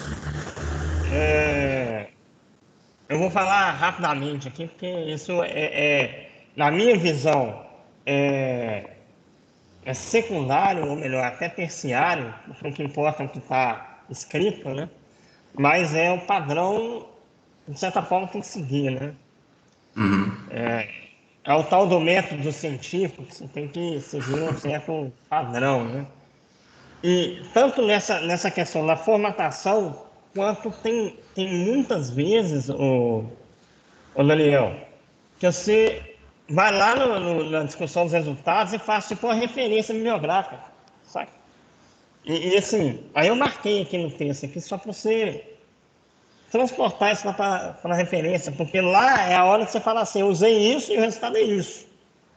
eu vou falar rapidamente aqui, porque isso na minha visão, é secundário, ou melhor, até terciário, porque o que importa é o que está escrito, né? Mas é o padrão, de certa forma, tem que seguir, né? Uhum. É o tal do método científico, que você tem que seguir um certo padrão, né? E tanto nessa questão da formatação, quanto tem muitas vezes, o Daniel, que você vai lá na discussão dos resultados e faz tipo uma referência bibliográfica, sabe? E assim, aí eu marquei aqui no texto aqui só para você transportar isso lá para a referência, porque lá é a hora que você fala assim, eu usei isso e o resultado é isso.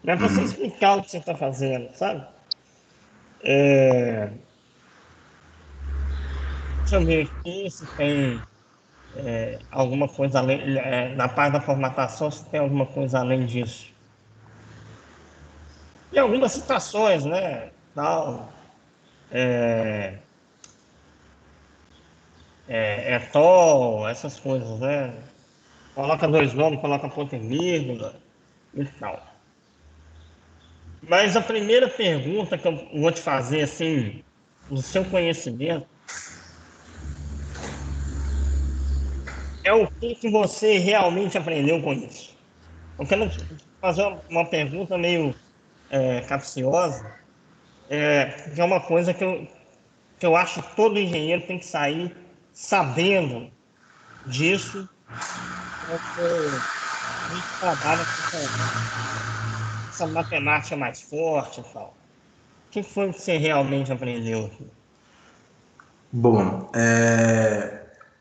Não é para você Uhum. explicar o que você está fazendo, sabe? Deixa eu ver aqui se tem alguma coisa além, na parte da formatação, se tem alguma coisa além disso. E algumas citações, né? Tal, tol, essas coisas, né? Coloca dois nomes, coloca ponto e vírgula e tal. Mas a primeira pergunta que eu vou te fazer, assim, do seu conhecimento, é o que você realmente aprendeu com isso? Eu quero te fazer uma pergunta meio capciosa, que é uma coisa que eu acho que todo engenheiro tem que sair sabendo disso quando a gente trabalha com essa matemática mais forte e tal. O que foi que você realmente aprendeu aqui? Bom,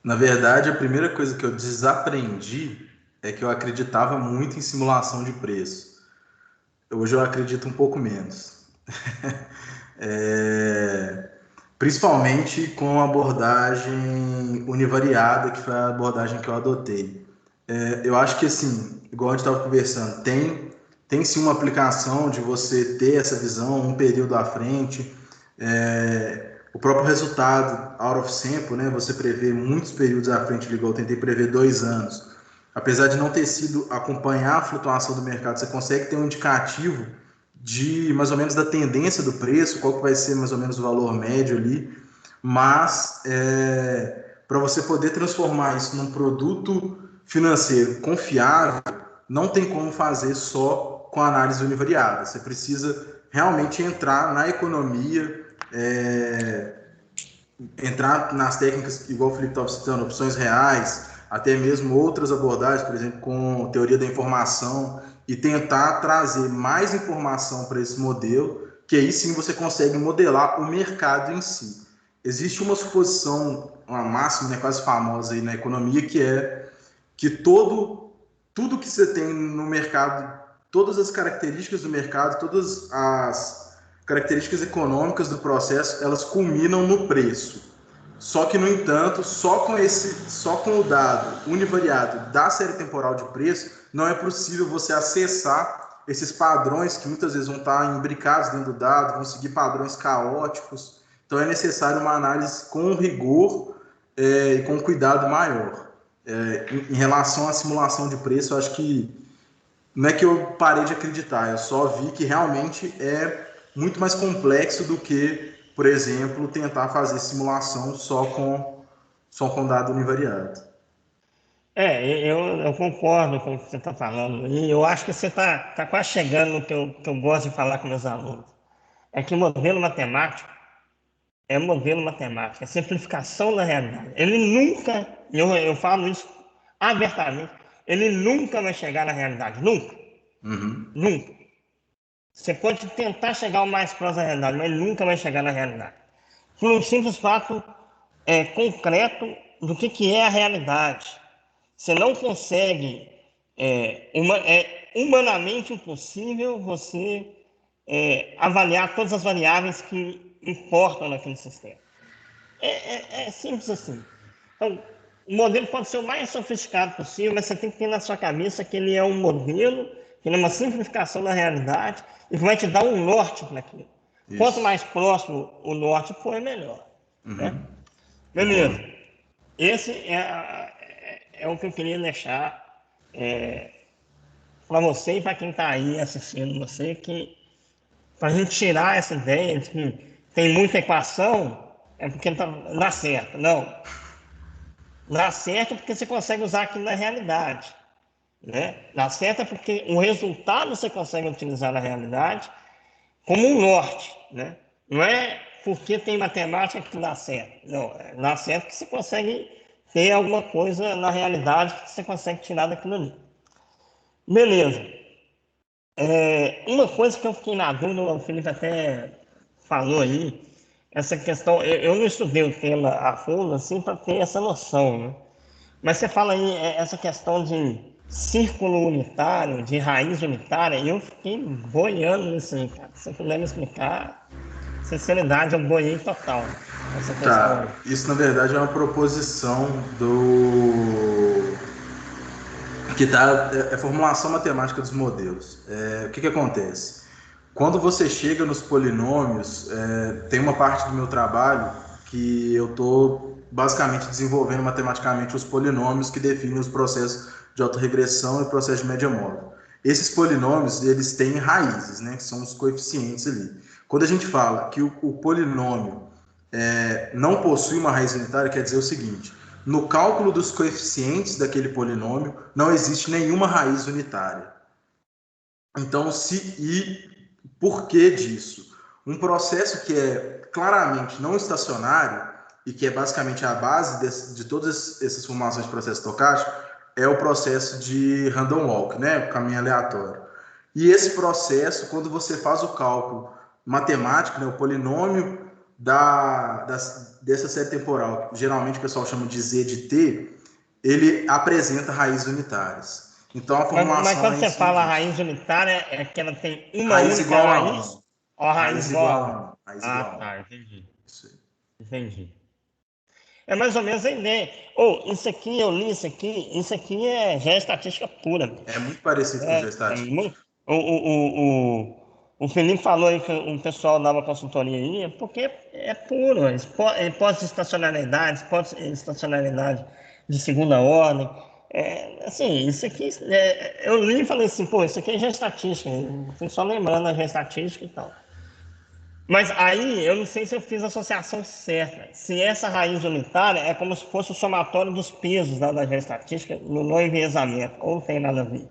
na verdade, a primeira coisa que eu desaprendi é que eu acreditava muito em simulação de preço. Hoje eu acredito um pouco menos. É, Principalmente com a abordagem univariada, que foi a abordagem que eu adotei. Eu acho que, assim, igual a gente estava conversando, tem tem sim uma aplicação de você ter essa visão um período à frente. O próprio resultado out of sample, né? Você prevê muitos períodos à frente, igual eu tentei prever 2 anos. Apesar de não ter sido acompanhar a flutuação do mercado, você consegue ter um indicativo de mais ou menos da tendência do preço, qual que vai ser mais ou menos o valor médio ali, mas para você poder transformar isso num produto financeiro confiável, não tem como fazer só com análise univariada. Você precisa realmente entrar na economia, entrar nas técnicas, igual o Felipe estava citando, opções reais, até mesmo outras abordagens, por exemplo, com teoria da informação, e tentar trazer mais informação para esse modelo, que aí sim você consegue modelar o mercado em si. Existe uma suposição, uma máxima, né, quase famosa aí na economia, que é que tudo que você tem no mercado, todas as características do mercado, todas as características econômicas do processo, elas culminam no preço. Só que, no entanto, só com o dado univariado da série temporal de preço, não é possível você acessar esses padrões que muitas vezes vão estar imbricados dentro do dado, vão seguir padrões caóticos. Então, é necessário uma análise com rigor e com cuidado maior. Em relação à simulação de preço, eu acho que não é que eu parei de acreditar, eu só vi que realmente é muito mais complexo do que, por exemplo, tentar fazer simulação só com dado univariado. Eu concordo com o que você está falando, e eu acho que você está quase chegando no que eu gosto de falar com meus alunos. É que o modelo matemático modelo matemático, é simplificação da realidade. Ele nunca, eu falo isso abertamente, ele nunca vai chegar na realidade, nunca. Uhum. Nunca. Você pode tentar chegar o mais próximo da realidade, mas ele nunca vai chegar na realidade. Por um simples fato concreto do que é a realidade. Você não consegue, humanamente impossível você avaliar todas as variáveis que importam naquele sistema. É simples assim. Então, o modelo pode ser o mais sofisticado possível, mas você tem que ter na sua cabeça que ele é um modelo, que ele é uma simplificação da realidade e que vai te dar um norte para aquilo. Quanto mais próximo o norte for, é melhor. Uhum. Né? Beleza. Esse é o que eu queria deixar para você e para quem está aí assistindo você, que para a gente tirar essa ideia de que tem muita equação, é porque não dá certo. Não. Dá certo porque você consegue usar aquilo na realidade. Né? Dá certo porque o resultado você consegue utilizar na realidade como um norte. Né? Não é porque tem matemática que dá certo. Não, dá certo que você consegue ter alguma coisa na realidade que você consegue tirar daquilo ali. Beleza. Uma coisa que eu fiquei na dúvida, o Felipe até falou aí, essa questão, eu não estudei o tema a fundo, assim, para ter essa noção, né? Mas você fala aí, essa questão de círculo unitário, de raiz unitária, e eu fiquei boiando nisso aí, cara. Se você puder me explicar, sinceridade, eu boiei total essa questão. Tá, isso na verdade é uma proposição que é a formulação matemática dos modelos. O que acontece? Quando você chega nos polinômios, tem uma parte do meu trabalho que eu estou basicamente desenvolvendo matematicamente os polinômios que definem os processos de autorregressão e processo de média móvel. Esses polinômios, eles têm raízes, né, que são os coeficientes ali. Quando a gente fala que o polinômio não possui uma raiz unitária, quer dizer o seguinte: no cálculo dos coeficientes daquele polinômio, não existe nenhuma raiz unitária. Então, por que disso? Um processo que é claramente não estacionário e que é basicamente a base de todas essas formações de processo estocástico é o processo de random walk, né? O caminho aleatório. E esse processo, quando você faz o cálculo matemático, né, o polinômio dessa série temporal, geralmente o pessoal chama de Z de T, ele apresenta raízes unitárias. Então a formulação mas quando você fala raiz unitária, é que ela tem uma raiz única igual raiz? A 1. Ou raiz igual a 1? Raiz igual a 1. Tá, entendi. Isso aí. Entendi. É mais ou menos a ideia. Isso aqui, eu li isso aqui já é estatística pura. É muito parecido com o geostático. O Felipe falou aí que o pessoal dava consultoria aí, porque é puro, pós-estacionalidade de segunda ordem. Assim, isso aqui, eu li e falei assim, pô, isso aqui é geoestatística, fui só lembrando a geoestatística e tal. Mas aí, eu não sei se eu fiz a associação certa. Se essa raiz unitária é como se fosse o somatório dos pesos da geoestatística no enviesamento, ou não tem nada a ver?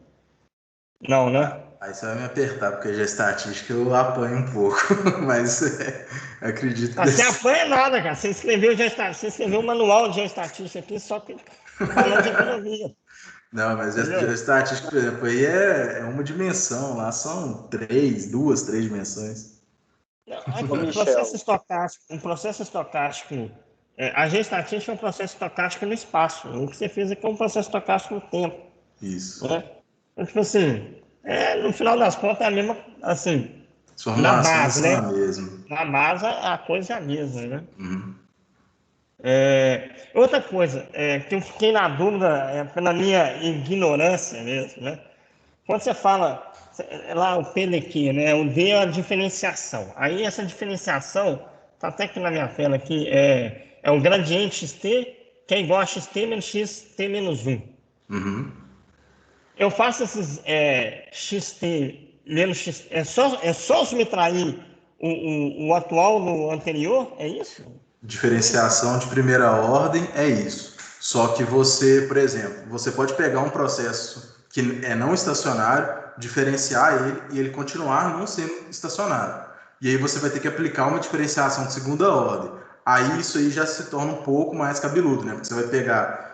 Não, né? Aí você vai me apertar, porque já estatística eu apanho um pouco, mas acredito que... Você apanha nada, cara. Você escreveu o manual de geoestatística aqui, só que falando de economia. Não, mas geoestatística, por exemplo, aí é uma dimensão, lá são duas, três dimensões. Aqui, um processo estocástico, a geoestatística é um processo estocástico no espaço. O que você fez aqui é um processo estocástico no tempo. Isso. Né? Então, tipo assim, no final das contas é a mesma, assim, na base, né? Na base a coisa é a mesma, né? Uhum. Outra coisa, que eu fiquei na dúvida, pela minha ignorância mesmo, né? Quando você fala lá o PDQ, né? O D é a diferenciação. Aí essa diferenciação, tá até aqui na minha tela aqui, é o gradiente XT, que é igual a XT menos XT menos 1. Uhum. Eu faço esses XT menos XT, é só subtrair o atual no anterior, é isso? Diferenciação de primeira ordem é isso. Só que você, por exemplo, você pode pegar um processo que é não estacionário, diferenciar ele e ele continuar não sendo estacionário. E aí você vai ter que aplicar uma diferenciação de segunda ordem. Aí isso aí já se torna um pouco mais cabeludo, né? Porque você vai pegar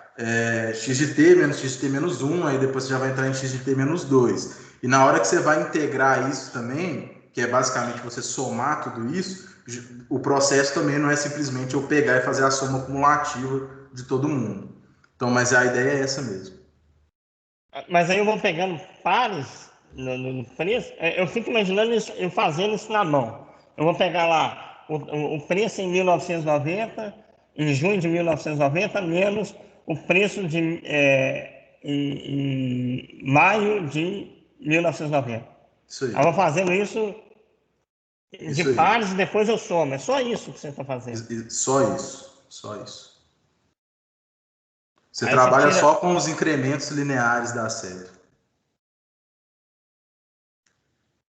x de t menos 1, aí depois você já vai entrar em x de t menos 2. E na hora que você vai integrar isso também, que é basicamente você somar tudo isso, o processo também não é simplesmente eu pegar e fazer a soma cumulativa de todo mundo. Então, mas a ideia é essa mesmo. Mas aí eu vou pegando pares no preço, eu fico imaginando eu fazendo isso na mão. Eu vou pegar lá o preço em 1990, em junho de 1990, menos o preço em maio de 1990. Isso aí. Eu vou fazendo isso de pares e depois eu somo. É só isso que você está fazendo. Só isso. Só isso. Você aí trabalha só com os incrementos lineares da série.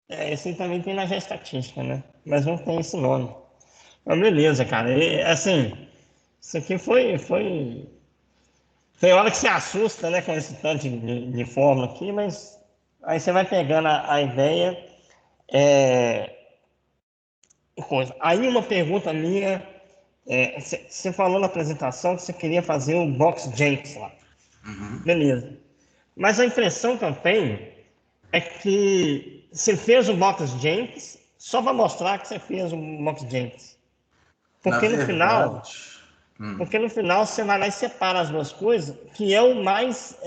Esse também tem na geoestatística, né? Mas não tem esse nome. Mas beleza, cara. Assim, isso aqui foi hora que se assusta, né, com esse tanto de fórmula aqui, mas aí você vai pegando a ideia. Coisa. Aí uma pergunta minha, você falou na apresentação que você queria fazer o Box Jenks lá. Uhum. Beleza. Mas a impressão que eu tenho é que você fez o Box Jenks só para mostrar que você fez o Box Jenks. Porque no final você vai lá e separa as duas coisas, que é o mais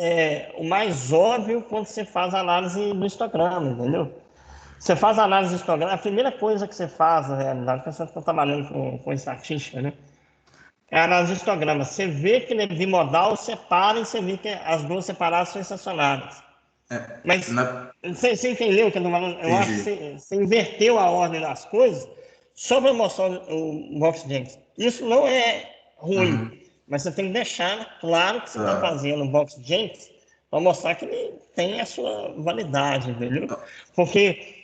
óbvio quando você faz a análise do histograma, entendeu? Você faz a análise do histograma, a primeira coisa que você faz, na realidade, quando você está trabalhando com estatística, né? É a análise do histograma. Você vê que ele é bimodal, separa e você vê que as duas separadas são estacionárias. Mas você entendeu o que eu estou falando? Eu acho que você inverteu a ordem das coisas só para mostrar o Box Jenks. Isso não é ruim, mas você tem que deixar claro que você está fazendo o Box Jenks para mostrar que ele tem a sua validade, entendeu? Porque,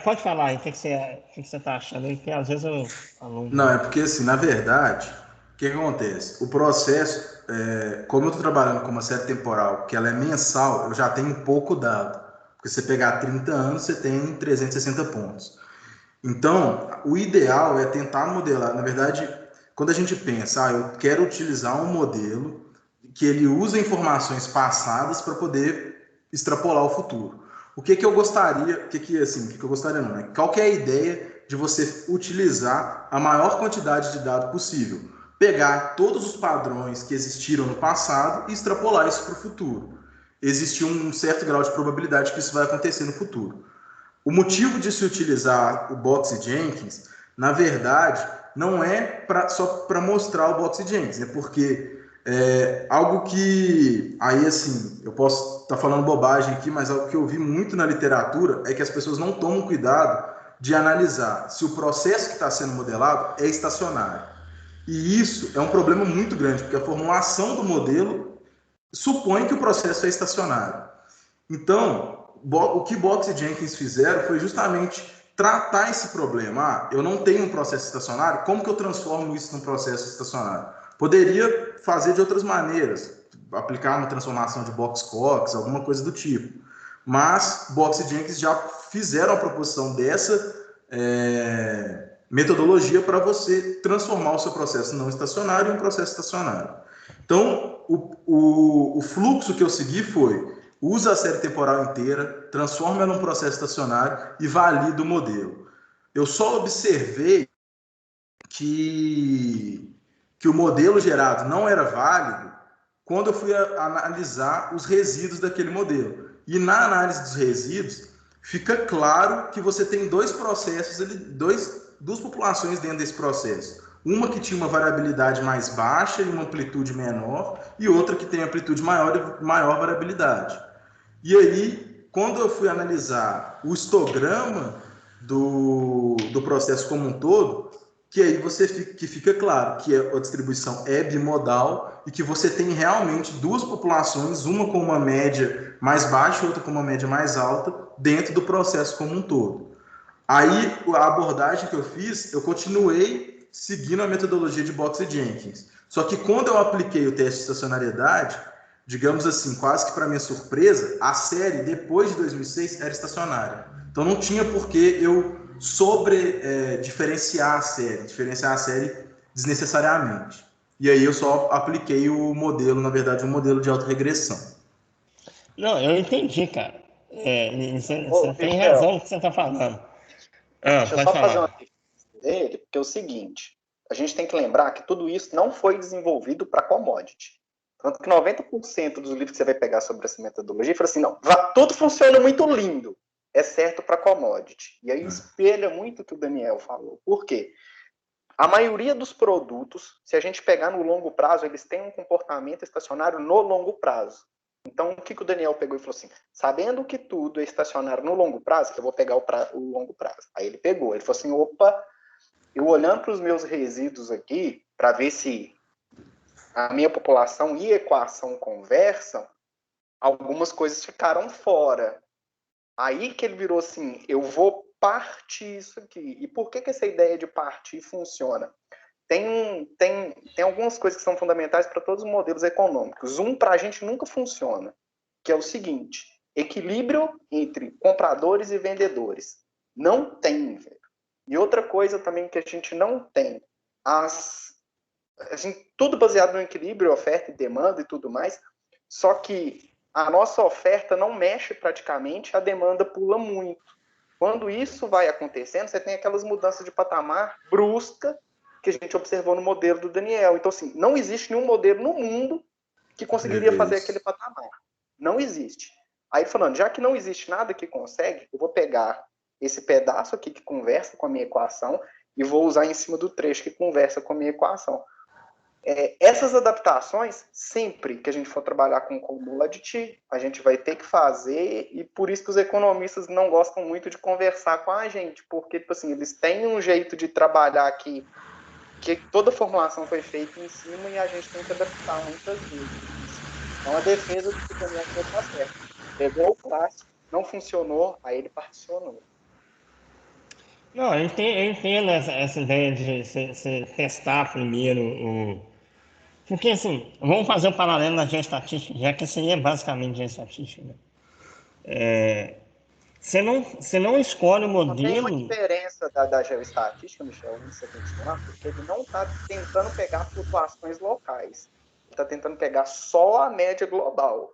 pode falar aí, o que você está achando aí, que às vezes eu falo... Não, é porque assim, na verdade, o que acontece? O processo, como eu estou trabalhando com uma série temporal, que ela é mensal, eu já tenho pouco dado. Porque se você pegar 30 anos, você tem 360 pontos. Então, o ideal é tentar modelar. Na verdade, quando a gente pensa, eu quero utilizar um modelo que ele usa informações passadas para poder extrapolar o futuro. O que eu gostaria, não, né? Qual que é a ideia de você utilizar a maior quantidade de dado possível? Pegar todos os padrões que existiram no passado e extrapolar isso para o futuro. Existe um certo grau de probabilidade que isso vai acontecer no futuro. O motivo de se utilizar o Box Jenkins, na verdade, não é só para mostrar o Box Jenkins, é porque Algo que, aí assim, eu posso estar falando bobagem aqui, mas algo que eu vi muito na literatura é que as pessoas não tomam cuidado de analisar se o processo que está sendo modelado é estacionário. E isso é um problema muito grande, porque a formulação do modelo supõe que o processo é estacionário. Então, o que Box e Jenkins fizeram foi justamente tratar esse problema. Eu não tenho um processo estacionário, como que eu transformo isso num processo estacionário? Poderia fazer de outras maneiras, aplicar uma transformação de Box-Cox, alguma coisa do tipo. Mas Box e Jenkins já fizeram a proposição dessa metodologia para você transformar o seu processo não estacionário em um processo estacionário. Então, o fluxo que eu segui foi: usa a série temporal inteira, transforma ela num processo estacionário e valida o modelo. Eu só observei que o modelo gerado não era válido quando eu fui analisar os resíduos daquele modelo. E na análise dos resíduos, fica claro que você tem dois processos, duas populações dentro desse processo. Uma que tinha uma variabilidade mais baixa e uma amplitude menor, e outra que tem amplitude maior e maior variabilidade. E aí, quando eu fui analisar o histograma do processo como um todo, que aí fica claro que a distribuição é bimodal e que você tem realmente duas populações, uma com uma média mais baixa e outra com uma média mais alta, dentro do processo como um todo. Aí, a abordagem que eu fiz, eu continuei seguindo a metodologia de Box e Jenkins. Só que quando eu apliquei o teste de estacionariedade, digamos assim, quase que para minha surpresa, a série, depois de 2006, era estacionária. Então não tinha por que eu diferenciar a série desnecessariamente. E aí eu só apliquei o modelo, na verdade, um modelo de autorregressão. Não, eu entendi, cara. Você tem razão no que você está falando. Deixa eu só fazer uma defesa dele, porque é o seguinte: a gente tem que lembrar que tudo isso não foi desenvolvido para commodity. Tanto que 90% dos livros que você vai pegar sobre essa metodologia fala assim: não, tudo funciona muito lindo, é certo para commodity. E aí espelha muito o que o Daniel falou. Por quê? A maioria dos produtos, se a gente pegar no longo prazo, eles têm um comportamento estacionário no longo prazo. Então, o que o Daniel pegou e falou assim: sabendo que tudo é estacionário no longo prazo, eu vou pegar o longo prazo. Aí ele pegou, ele falou assim: opa, eu olhando para os meus resíduos aqui, para ver se a minha população e a equação conversam, algumas coisas ficaram fora. Aí que ele virou assim: eu vou partir isso aqui. E por que essa ideia de partir funciona? Tem algumas coisas que são fundamentais para todos os modelos econômicos. Para a gente nunca funciona, que é o seguinte: equilíbrio entre compradores e vendedores. Não tem, velho. E outra coisa também que a gente não tem, tudo baseado no equilíbrio, oferta e demanda e tudo mais, só que a nossa oferta não mexe praticamente, a demanda pula muito. Quando isso vai acontecendo, você tem aquelas mudanças de patamar brusca que a gente observou no modelo do Daniel. Então, assim, não existe nenhum modelo no mundo que conseguiria fazer aquele patamar. Não existe. Aí, falando, já que não existe nada que consegue, eu vou pegar esse pedaço aqui que conversa com a minha equação e vou usar em cima do trecho que conversa com a minha equação. Essas adaptações, sempre que a gente for trabalhar com commodity, a gente vai ter que fazer, e por isso que os economistas não gostam muito de conversar com a gente, porque tipo assim, eles têm um jeito de trabalhar aqui, que toda a formulação foi feita em cima e a gente tem que adaptar muitas vezes. Então a defesa do que também está certo. Pegou o clássico, não funcionou, aí ele particionou. Não, eu entendo essa ideia de você testar primeiro Porque, assim, vamos fazer um paralelo na geoestatística, já que isso aí é basicamente geoestatística, né? Você não escolhe o modelo... Tem uma diferença da geoestatística, Michel, antes de você continuar, porque ele não está tentando pegar flutuações locais. Ele está tentando pegar só a média global.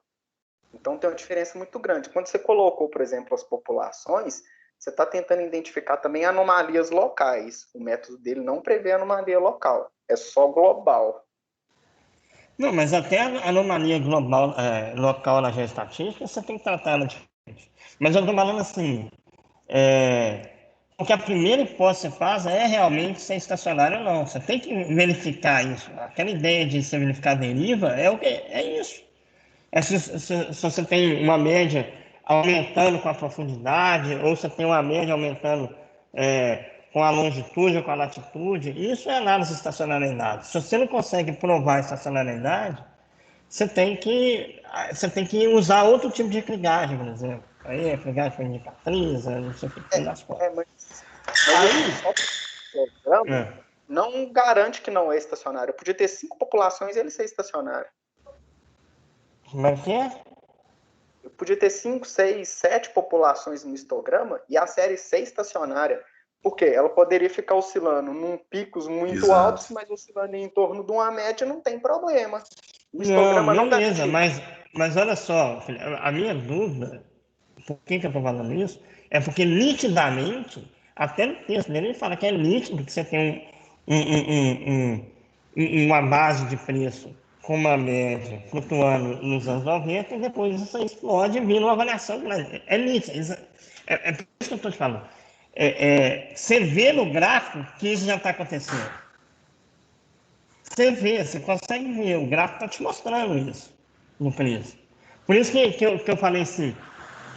Então, tem uma diferença muito grande. Quando você colocou, por exemplo, as populações, você está tentando identificar também anomalias locais. O método dele não prevê anomalia local, é só global. Não, mas até a anomalia global, local na geoestatística, você tem que tratar ela diferente. Mas eu estou falando assim, Porque a primeira hipótese que você faz é realmente ser estacionário ou não. Você tem que verificar isso. Aquela ideia de você verificar a deriva é isso. Se você tem uma média aumentando com a profundidade, ou você tem uma média aumentando com a longitude ou com a latitude, isso é análise de estacionariedade. Se você não consegue provar a estacionariedade, você tem que usar outro tipo de crigagem, por exemplo. Aí é crigagem por indicatriz, não sei o que tem nas fotos. Mas só o programa É. não garante que não é estacionário. Podia ter 5 populações e ele ser estacionário. Como é que é? Eu podia ter 5, 6, 7 populações no histograma e a série ser estacionária. Por quê? Ela poderia ficar oscilando em picos muito Exato. altos, mas oscilando em torno de uma média não tem problema. O Não, histograma não beleza, garante. mas olha só, filho, a minha dúvida, por que eu estou falando isso, é porque nitidamente, até no texto dele, ele fala que é nítido que você tem uma base de preço com uma média flutuando nos anos 90 e depois isso explode vindo uma avaliação. É nítido, é por isso que eu estou te falando. Você vê no gráfico que isso já está acontecendo. Você consegue ver, o gráfico está te mostrando isso no preço. Por isso que eu falei assim,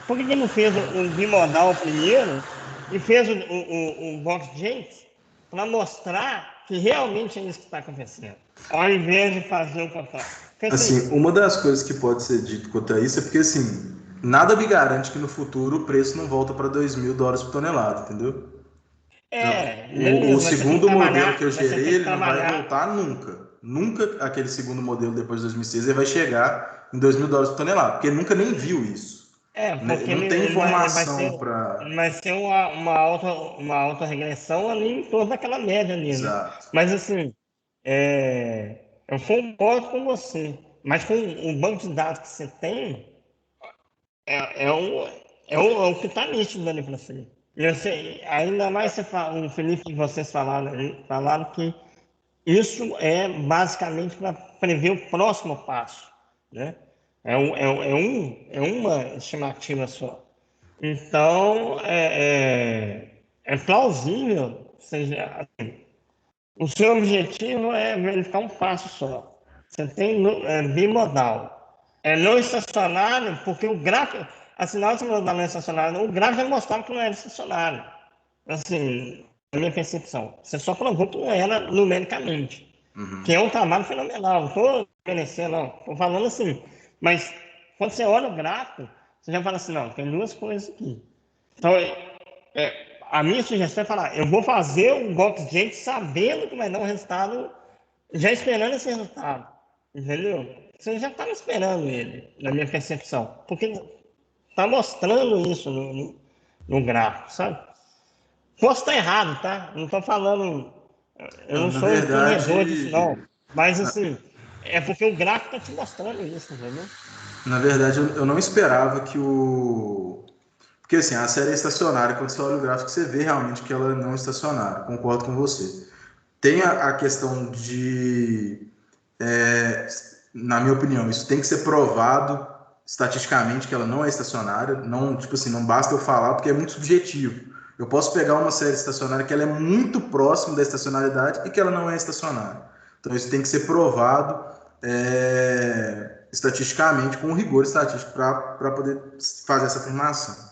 por que ele não fez o bimodal primeiro e fez o box Jakes para mostrar que realmente é isso que está acontecendo, ao invés de fazer o contrário? Assim, uma das coisas que pode ser dito contra isso é porque, assim, nada me garante que no futuro o preço não volta para $2.000 por tonelada, entendeu? O Beleza, mas você tem que segundo modelo que eu trabalhar, mas você gerei, tem que ele não vai trabalhar. voltar nunca. Nunca aquele segundo modelo depois de 2006 ele vai chegar em $2.000 por tonelada, porque ele nunca nem viu isso. Porque Não tem ele informação para... vai ser uma alta regressão ali em torno daquela média ali, né? Exato. Mas assim, eu concordo com você, mas com o banco de dados que você tem, é o que está nítido ali para você. E você. Ainda mais o Felipe e vocês falaram que isso é basicamente para prever o próximo passo, né? É uma estimativa só. Então, é plausível, seja, o seu objetivo é verificar um passo só. Você tem bimodal. É não estacionário, porque o gráfico, assim, na última modal não estacionário, o gráfico já mostrava que não era estacionário. Assim, na minha percepção. Você só provou que não era numericamente. Que é um trabalho fenomenal. Não estou merecendo, não. Estou falando assim. Mas quando você olha o gráfico, você já fala assim, não, tem duas coisas aqui. Então, a minha sugestão é falar, eu vou fazer o box gente sabendo que vai dar um resultado, já esperando esse resultado. Entendeu? Você já estava esperando ele, na minha percepção. Porque está mostrando isso no gráfico, sabe? Posso estar errado, tá? Não estou falando. Eu não Na sou entendedor disso, não. verdade, Mas, assim, é porque o gráfico está te mostrando isso, entendeu? na verdade, eu não esperava que o... Porque, assim, a série é estacionária. Quando você olha o gráfico, você vê realmente que ela não é estacionária. Concordo com você. Tem a questão de... na minha opinião, isso tem que ser provado estatisticamente que ela não é estacionária. Não, tipo assim, não basta eu falar porque é muito subjetivo. Eu posso pegar uma série estacionária que ela é muito próxima da estacionalidade e que ela não é estacionária. Então isso tem que ser provado estatisticamente, com rigor estatístico, para poder fazer essa afirmação.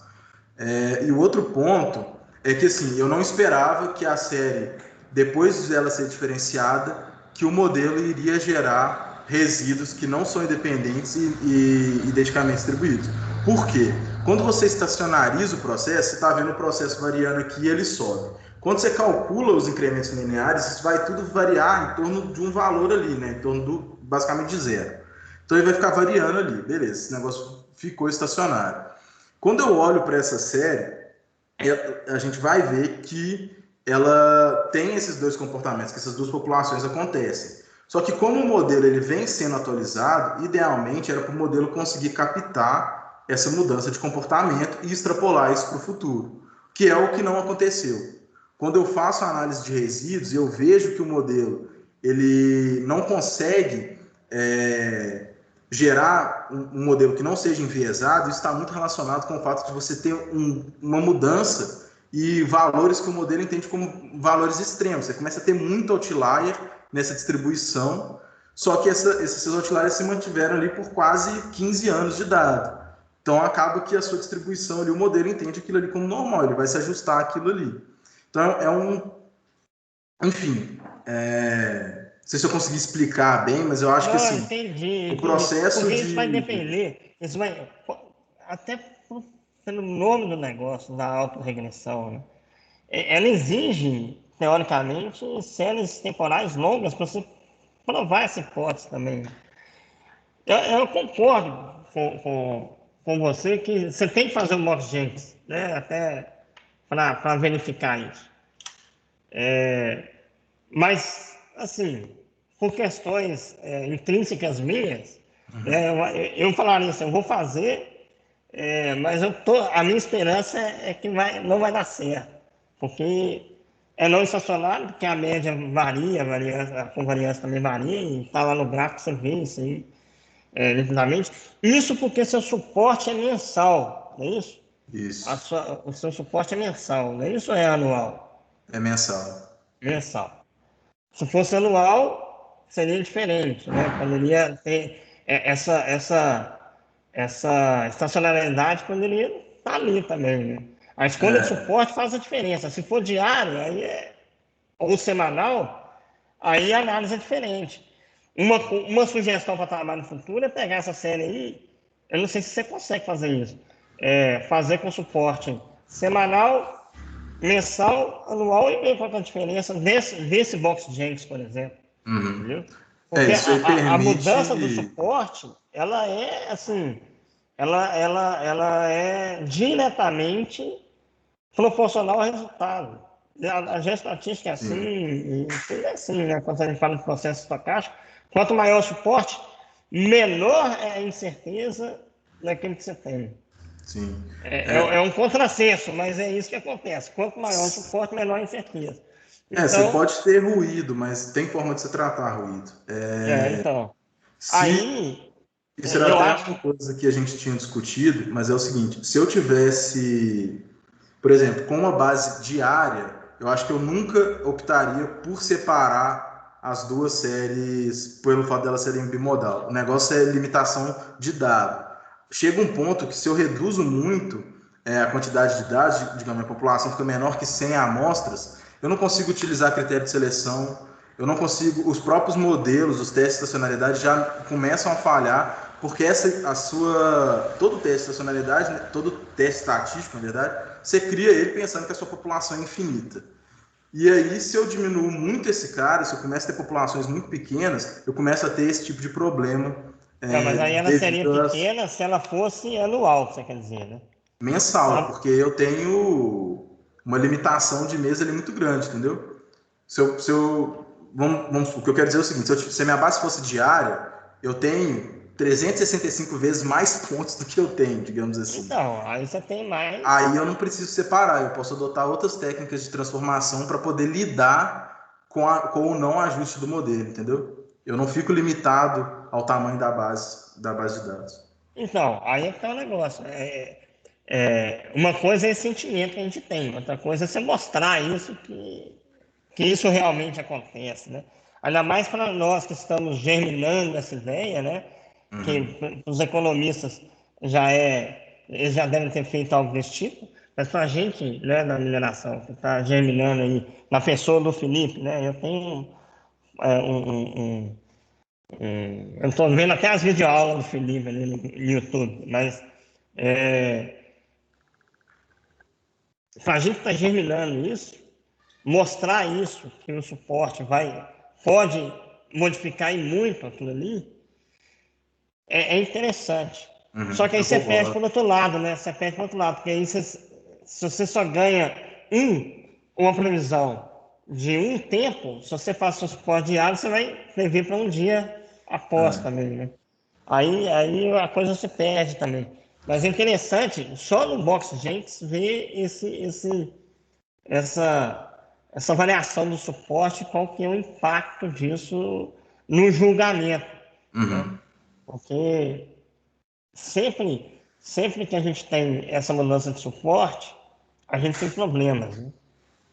E o outro ponto é que, assim, eu não esperava que a série, depois dela ser diferenciada, que o modelo iria gerar resíduos que não são independentes e identicamente distribuídos. Por quê? Quando você estacionariza o processo, você está vendo o processo variando aqui e ele sobe. Quando você calcula os incrementos lineares, isso vai tudo variar em torno de um valor ali, né? Em torno basicamente de zero. Então ele vai ficar variando ali, beleza, esse negócio ficou estacionário. Quando eu olho para essa série, a gente vai ver que ela tem esses dois comportamentos, que essas duas populações acontecem. Só que como o modelo ele vem sendo atualizado, idealmente era para o modelo conseguir captar essa mudança de comportamento e extrapolar isso para o futuro, que é o que não aconteceu. Quando eu faço a análise de resíduos, eu vejo que o modelo ele não consegue gerar um modelo que não seja enviesado. Isso está muito relacionado com o fato de você ter uma mudança e valores que o modelo entende como valores extremos. Você começa a ter muito outlier nessa distribuição, só que esses outliers se mantiveram ali por quase 15 anos de dado. Então, acaba que a sua distribuição ali, o modelo entende aquilo ali como normal, ele vai se ajustar àquilo ali. Então, enfim, não sei se eu consegui explicar bem, mas eu acho que, assim, entendi. o processo Porque de... isso vai depender, até pelo nome do negócio, da autorregressão, né? Ela exige, teoricamente, séries temporais longas para você provar essa hipótese também. Eu concordo com você que você tem que fazer o Mox-Jenkins, né? Até para verificar isso. Mas, assim, por questões intrínsecas minhas, eu falaria assim, eu vou fazer, mas a minha esperança é que não vai dar certo. Porque é não estacionário, porque a média varia, a convariância também varia, e está lá no gráfico, você vê isso aí, nitidamente. Isso porque seu suporte é mensal, não é isso? Isso, O seu suporte é mensal, não é isso ou é anual? é mensal. Mensal. Se fosse anual, seria diferente, né? Poderia ter essa estacionalidade, poderia estar ali também, né? A escolha de suporte faz a diferença. Se for diário, ou semanal, aí a análise é diferente. Uma sugestão para trabalho no futuro é pegar essa série aí, eu não sei se você consegue fazer isso, fazer com suporte semanal, mensal, anual e ver qual que é a diferença desse box Jenkins, por exemplo. Entendeu? Porque Isso aí a mudança do permite... suporte, ela é assim, ela é diretamente proporcional ao resultado. A geoestatística é assim, Sim, e tudo é assim, né? Quando a gente fala de processo estocástico, quanto maior o suporte, menor é a incerteza daquilo que você tem. sim. É um contrassenso, mas é isso que acontece. Quanto maior o suporte, menor a incerteza. Você Então, pode ter ruído, mas tem forma de se tratar ruído. então, Se aí Isso era eu até acho uma que coisa que a gente tinha discutido, mas é o seguinte: se eu tivesse, por exemplo, com uma base diária, eu acho que eu nunca optaria por separar as duas séries pelo fato delas serem bimodal. O negócio é limitação de dado. Chega um ponto que se eu reduzo muito a quantidade de dados, digamos, a população fica menor que 100 amostras, eu não consigo utilizar critério de seleção, eu não consigo, os próprios modelos, os testes de estacionalidade já começam a falhar, porque todo teste de estacionalidade, né, todo teste estatístico, na verdade, você cria ele pensando que a sua população é infinita. E aí, se eu diminuo muito esse cara, se eu começo a ter populações muito pequenas, eu começo a ter esse tipo de problema não, mas aí ela seria devido pequena se ela fosse anual, você quer dizer, né? mensal, porque eu tenho uma limitação de mês ali muito grande, entendeu? O que eu quero dizer é o seguinte: se a minha base fosse diária, eu tenho 365 vezes mais pontos do que eu tenho, digamos assim. Então, aí você tem mais. Aí eu não preciso separar, eu posso adotar outras técnicas de transformação para poder lidar com o não ajuste do modelo, entendeu? Eu não fico limitado ao tamanho da base de dados. Então, aí é que tá o negócio. Uma coisa é esse sentimento que a gente tem, outra coisa é você mostrar isso, que isso realmente acontece, né? Ainda mais para nós que estamos germinando essa ideia, né? Que os economistas eles já devem ter feito algo desse tipo, mas para a gente, né, da mineração, que está germinando aí, na pessoa do Felipe, né? Eu tenho eu estou vendo até as videoaulas do Felipe ali no YouTube, mas para a gente estar germinando isso, mostrar isso, que o suporte pode modificar e muito aquilo ali, é interessante. Só que aí Eu você perde concordo. por outro lado, né? Você perde por outro lado, porque aí se você só ganha uma previsão de um tempo, se você faz seu suporte diário, você vai prever para um dia após também, né? Aí a coisa se perde também. Mas é interessante, só no Box Jenkins, ver essa variação do suporte, qual que é o impacto disso no julgamento, né? Porque sempre que a gente tem essa mudança de suporte, a gente tem problemas, né?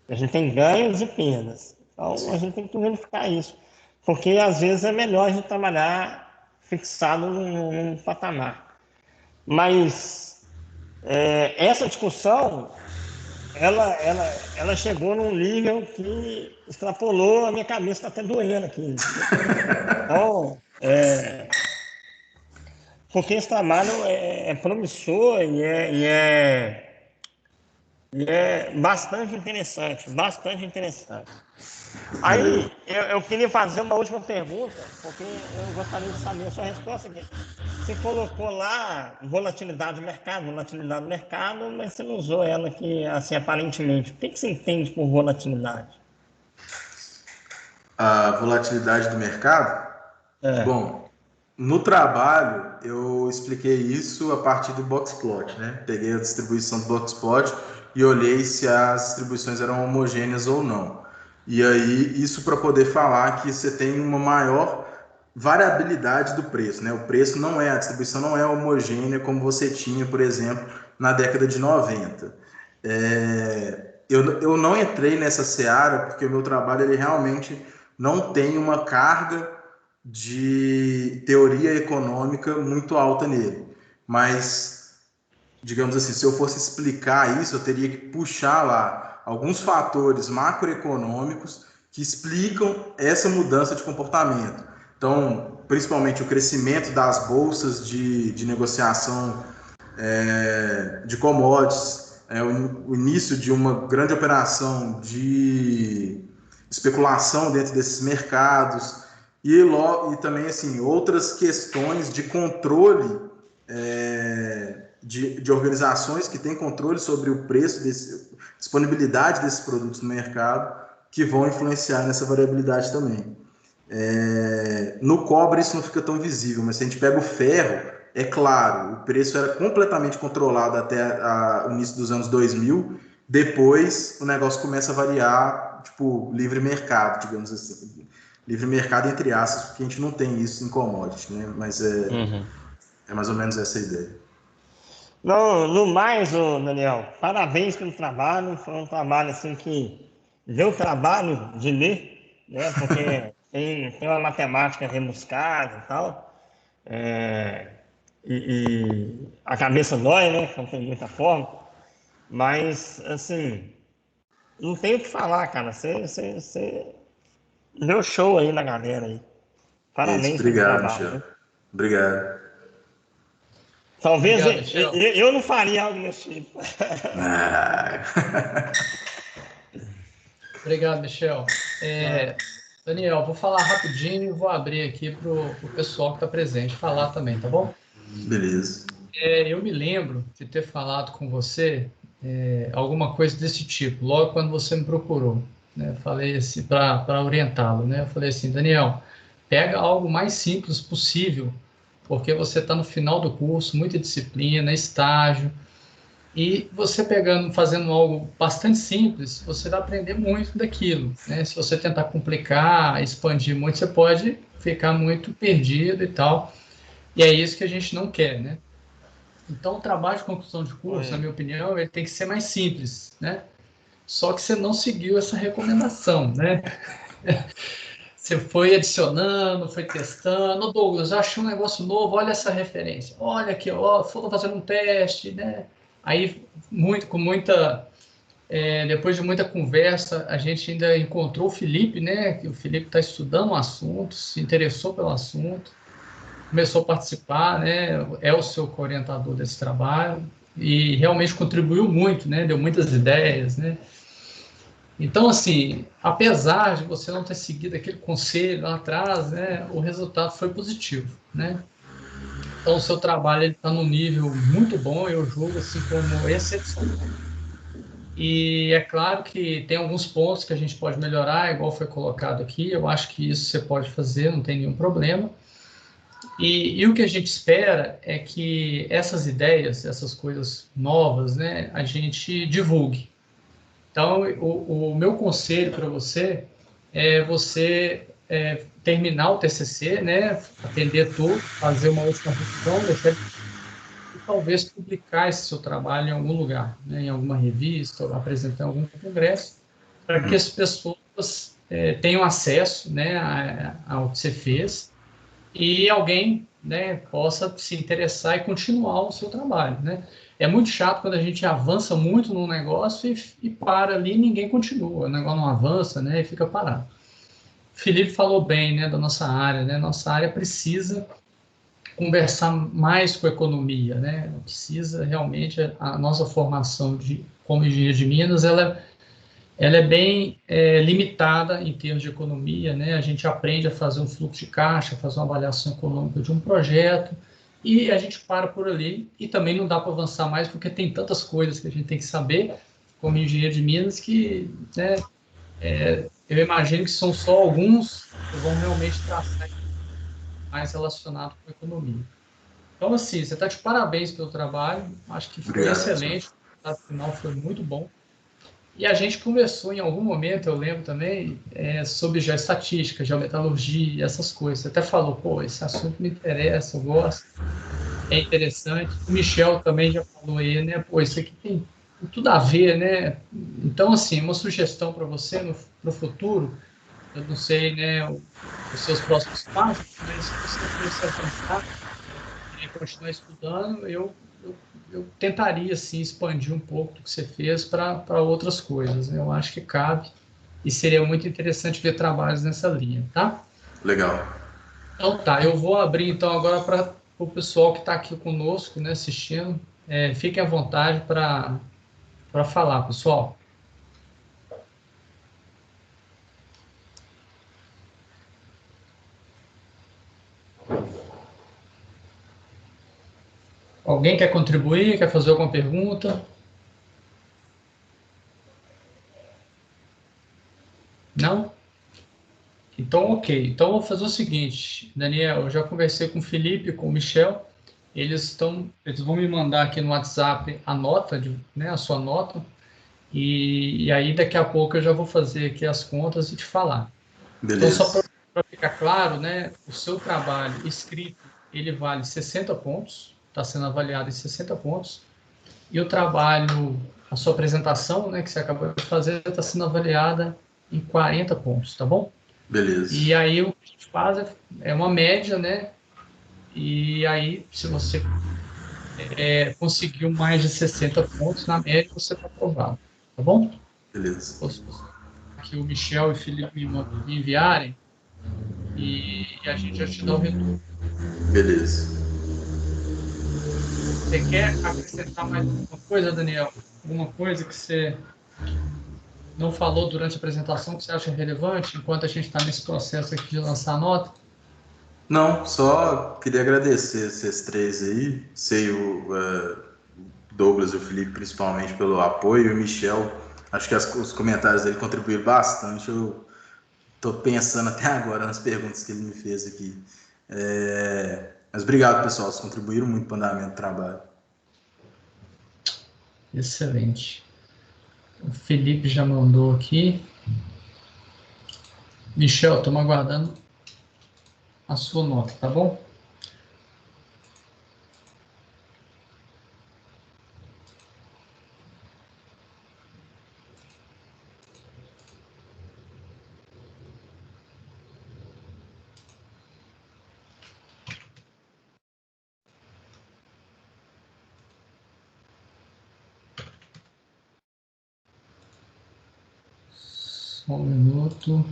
A gente tem ganhos e perdas. Então, a gente tem que verificar isso. Porque, às vezes, é melhor a gente trabalhar fixado num patamar. Mas essa discussão, ela chegou num nível que extrapolou, a minha cabeça está até doendo aqui. Então, porque esse trabalho é promissor e é bastante interessante, bastante interessante. Aí, eu queria fazer uma última pergunta, porque eu gostaria de saber a sua resposta aqui. Você colocou lá volatilidade do mercado, mas você não usou ela aqui, assim, aparentemente. O que você entende por volatilidade? A volatilidade do mercado? Bom, no trabalho eu expliquei isso a partir do boxplot, né? Peguei a distribuição do boxplot e olhei se as distribuições eram homogêneas ou não. E aí, isso para poder falar que você tem uma maior variabilidade do preço, né? O preço não é, a distribuição não é homogênea como você tinha, por exemplo, na década de 90. Eu não entrei nessa seara porque o meu trabalho ele realmente não tem uma carga de teoria econômica muito alta nele. Mas, digamos assim, se eu fosse explicar isso, eu teria que puxar lá alguns fatores macroeconômicos que explicam essa mudança de comportamento. Então, principalmente o crescimento das bolsas de negociação de commodities, o início de uma grande operação de especulação dentro desses mercados e também assim outras questões de controle de organizações que têm controle sobre o preço, disponibilidade desses produtos no mercado, que vão influenciar nessa variabilidade também. No cobre isso não fica tão visível, mas se a gente pega o ferro, é claro, o preço era completamente controlado até o início dos anos 2000, depois o negócio começa a variar, tipo, livre mercado, digamos assim. Livre mercado entre aspas, porque a gente não tem isso em commodity, né? Mas é mais ou menos essa a ideia. No mais, Daniel, parabéns pelo trabalho. Foi um trabalho assim que deu trabalho de ler, né? Porque tem uma matemática rebuscada e tal. E a cabeça dói, né? Não tem muita forma. Mas, assim, não tem o que falar, cara. Você deu show aí na galera aí. Isso, Parabéns pelo obrigado, trabalho, Michel. né? Obrigado. Talvez Obrigado, Michel. eu não faria algo desse tipo. Obrigado, Michel. Daniel, vou falar rapidinho e vou abrir aqui para o pessoal que está presente falar também, tá bom? Beleza. Eu me lembro de ter falado com você alguma coisa desse tipo, logo quando você me procurou, né? Falei assim, para orientá-lo, né? Eu falei assim, Daniel, pega algo mais simples possível, porque você está no final do curso, muita disciplina, estágio, e você pegando, fazendo algo bastante simples, você vai aprender muito daquilo, né? Se você tentar complicar, expandir muito, você pode ficar muito perdido e tal. E é isso que a gente não quer, né? Então, o trabalho de conclusão de curso, na minha opinião, ele tem que ser mais simples, né? Só que você não seguiu essa recomendação, né? Você foi adicionando, foi testando. Ô, Douglas, achei um negócio novo, olha essa referência. Olha aqui, ó, foram fazendo um teste, né? Aí, depois de muita conversa, a gente ainda encontrou o Felipe, né? Que o Felipe está estudando o assunto, se interessou pelo assunto, começou a participar, né? É o seu orientador desse trabalho e realmente contribuiu muito, né? Deu muitas ideias, né? Então, assim, apesar de você não ter seguido aquele conselho lá atrás, né? O resultado foi positivo, né? Então, o seu trabalho está num nível muito bom, eu julgo assim como excepcional. E é claro que tem alguns pontos que a gente pode melhorar, igual foi colocado aqui. Eu acho que isso você pode fazer, não tem nenhum problema. E o que a gente espera é que essas ideias, essas coisas novas, né, a gente divulgue. Então, o meu conselho para você é você terminar o TCC, né, atender tudo, fazer uma última revisão, deixar talvez publicar esse seu trabalho em algum lugar, né, em alguma revista, ou apresentar em algum congresso, para que as pessoas tenham acesso, né, ao que você fez e alguém, né, possa se interessar e continuar o seu trabalho, né? É muito chato quando a gente avança muito num negócio e para ali e ninguém continua, o negócio não avança, né, e fica parado. Felipe falou bem, né, da nossa área, né? Nossa área precisa conversar mais com a economia, né? Precisa realmente, a nossa formação como engenheiro de Minas, ela é bem limitada em termos de economia, né? A gente aprende a fazer um fluxo de caixa, fazer uma avaliação econômica de um projeto, e a gente para por ali, e também não dá para avançar mais, porque tem tantas coisas que a gente tem que saber, como engenheiro de Minas, que, né, eu imagino que são só alguns que vão realmente traçar mais relacionado com a economia. Então, assim, você está de parabéns pelo trabalho, acho que foi Obrigado, excelente, o resultado final foi muito bom. E a gente conversou em algum momento, eu lembro também, sobre geoestatística, geometalurgia, essas coisas. Você até falou, pô, esse assunto me interessa, eu gosto, é interessante. O Michel também já falou aí, né, pô, isso aqui tem tudo a ver, né? Então, assim, uma sugestão para você no futuro, eu não sei, né, os seus próximos passos, mas se você fosse avançar e continuar estudando, eu tentaria, assim, expandir um pouco do que você fez para outras coisas, né? Eu acho que cabe e seria muito interessante ver trabalhos nessa linha, tá? Legal. Então tá, eu vou abrir então agora para o pessoal que está aqui conosco, né, assistindo. Fiquem à vontade para falar, pessoal. Alguém quer contribuir, quer fazer alguma pergunta? Não? Então, ok. Então, eu vou fazer o seguinte, Daniel, eu já conversei com o Felipe, com o Michel, eles vão me mandar aqui no WhatsApp a nota, né, a sua nota, e aí daqui a pouco eu já vou fazer aqui as contas e te falar. Então, só Beleza. para ficar claro, né, o seu trabalho escrito, ele vale 60 pontos, está sendo avaliado em 60 pontos, e o trabalho, a sua apresentação, né, que você acabou de fazer, está sendo avaliada em 40 pontos, tá bom? Beleza. E aí o que a gente faz é uma média, né? E aí, se você conseguiu mais de 60 pontos, na média você está aprovado, tá bom? Beleza. Então, se que o Michel e o Felipe me enviarem, e a gente já te dá o retorno. Beleza. Você quer acrescentar mais alguma coisa, Daniel? Alguma coisa que você não falou durante a apresentação que você acha relevante, enquanto a gente está nesse processo aqui de lançar a nota? Não, só queria agradecer esses três aí. Sei o Douglas e o Felipe principalmente pelo apoio, e o Michel, acho que os comentários dele contribuíram bastante. Eu estou pensando até agora nas perguntas que ele me fez aqui. Mas obrigado, pessoal, vocês contribuíram muito para o andamento do trabalho. Excelente. O Felipe já mandou aqui. Michel, estamos aguardando a sua nota, tá bom? Só um minuto.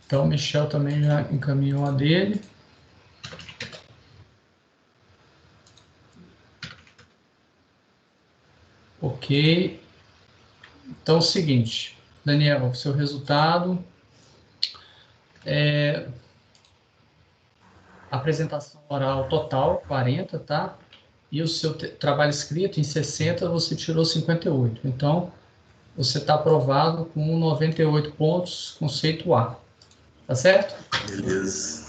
Então, o Michel também já encaminhou a dele. Ok. Então, é o seguinte, Daniel, seu resultado apresentação oral total, 40, tá? E o seu trabalho escrito em 60, você tirou 58. Então, você está aprovado com 98 pontos, conceito A. Tá certo? Beleza.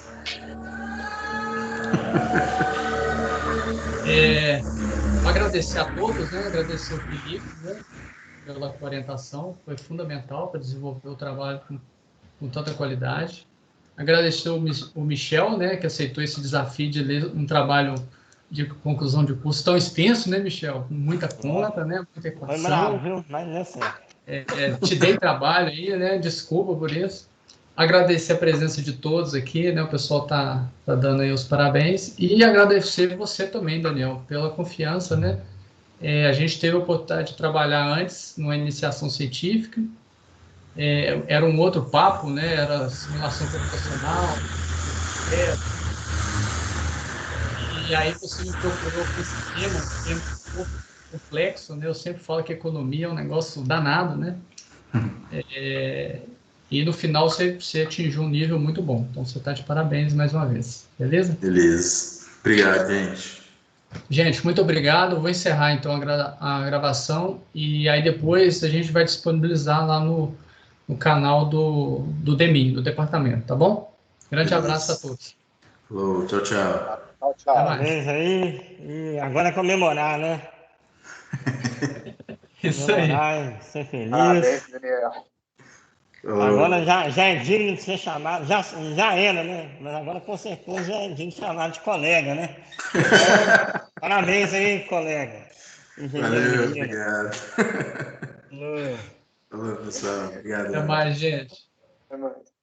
Vou agradecer a todos, né? Agradecer o Felipe, né? Pela orientação, foi fundamental para desenvolver o trabalho com tanta qualidade. Agradecer o Michel, né? Que aceitou esse desafio de ler um trabalho de conclusão de curso tão extenso, né, Michel? Com muita conta, né? Muita Foi equação. bravo, viu? Mas não é certo. Te dei trabalho aí, né? Desculpa por isso. Agradecer a presença de todos aqui, né? O pessoal tá dando aí os parabéns. E agradecer você também, Daniel, pela confiança, né? A gente teve a oportunidade de trabalhar antes numa iniciação científica. Era um outro papo, né? Era simulação computacional. E aí você me procurou com esse tema, um tema um pouco complexo, né? Eu sempre falo que economia é um negócio danado, né? E no final você atingiu um nível muito bom. Então você está de parabéns mais uma vez, beleza? Beleza. Obrigado, gente. Gente, muito obrigado. Vou encerrar então a gravação e aí depois a gente vai disponibilizar lá no canal do DEMIN, do departamento, tá bom? Grande Beleza. abraço a todos. Falou, tchau, tchau. Tchau, tchau. Parabéns aí. E agora é comemorar, né? Isso aí. Comemorar, ser feliz. Parabéns, Daniel. Agora já é digno de ser chamado, já era, né? Mas agora com certeza já é digno de chamar de colega, né? Então, parabéns aí, colega. Valeu, obrigado. No... Falou, pessoal. Obrigado. Até mais, gente. Até mais.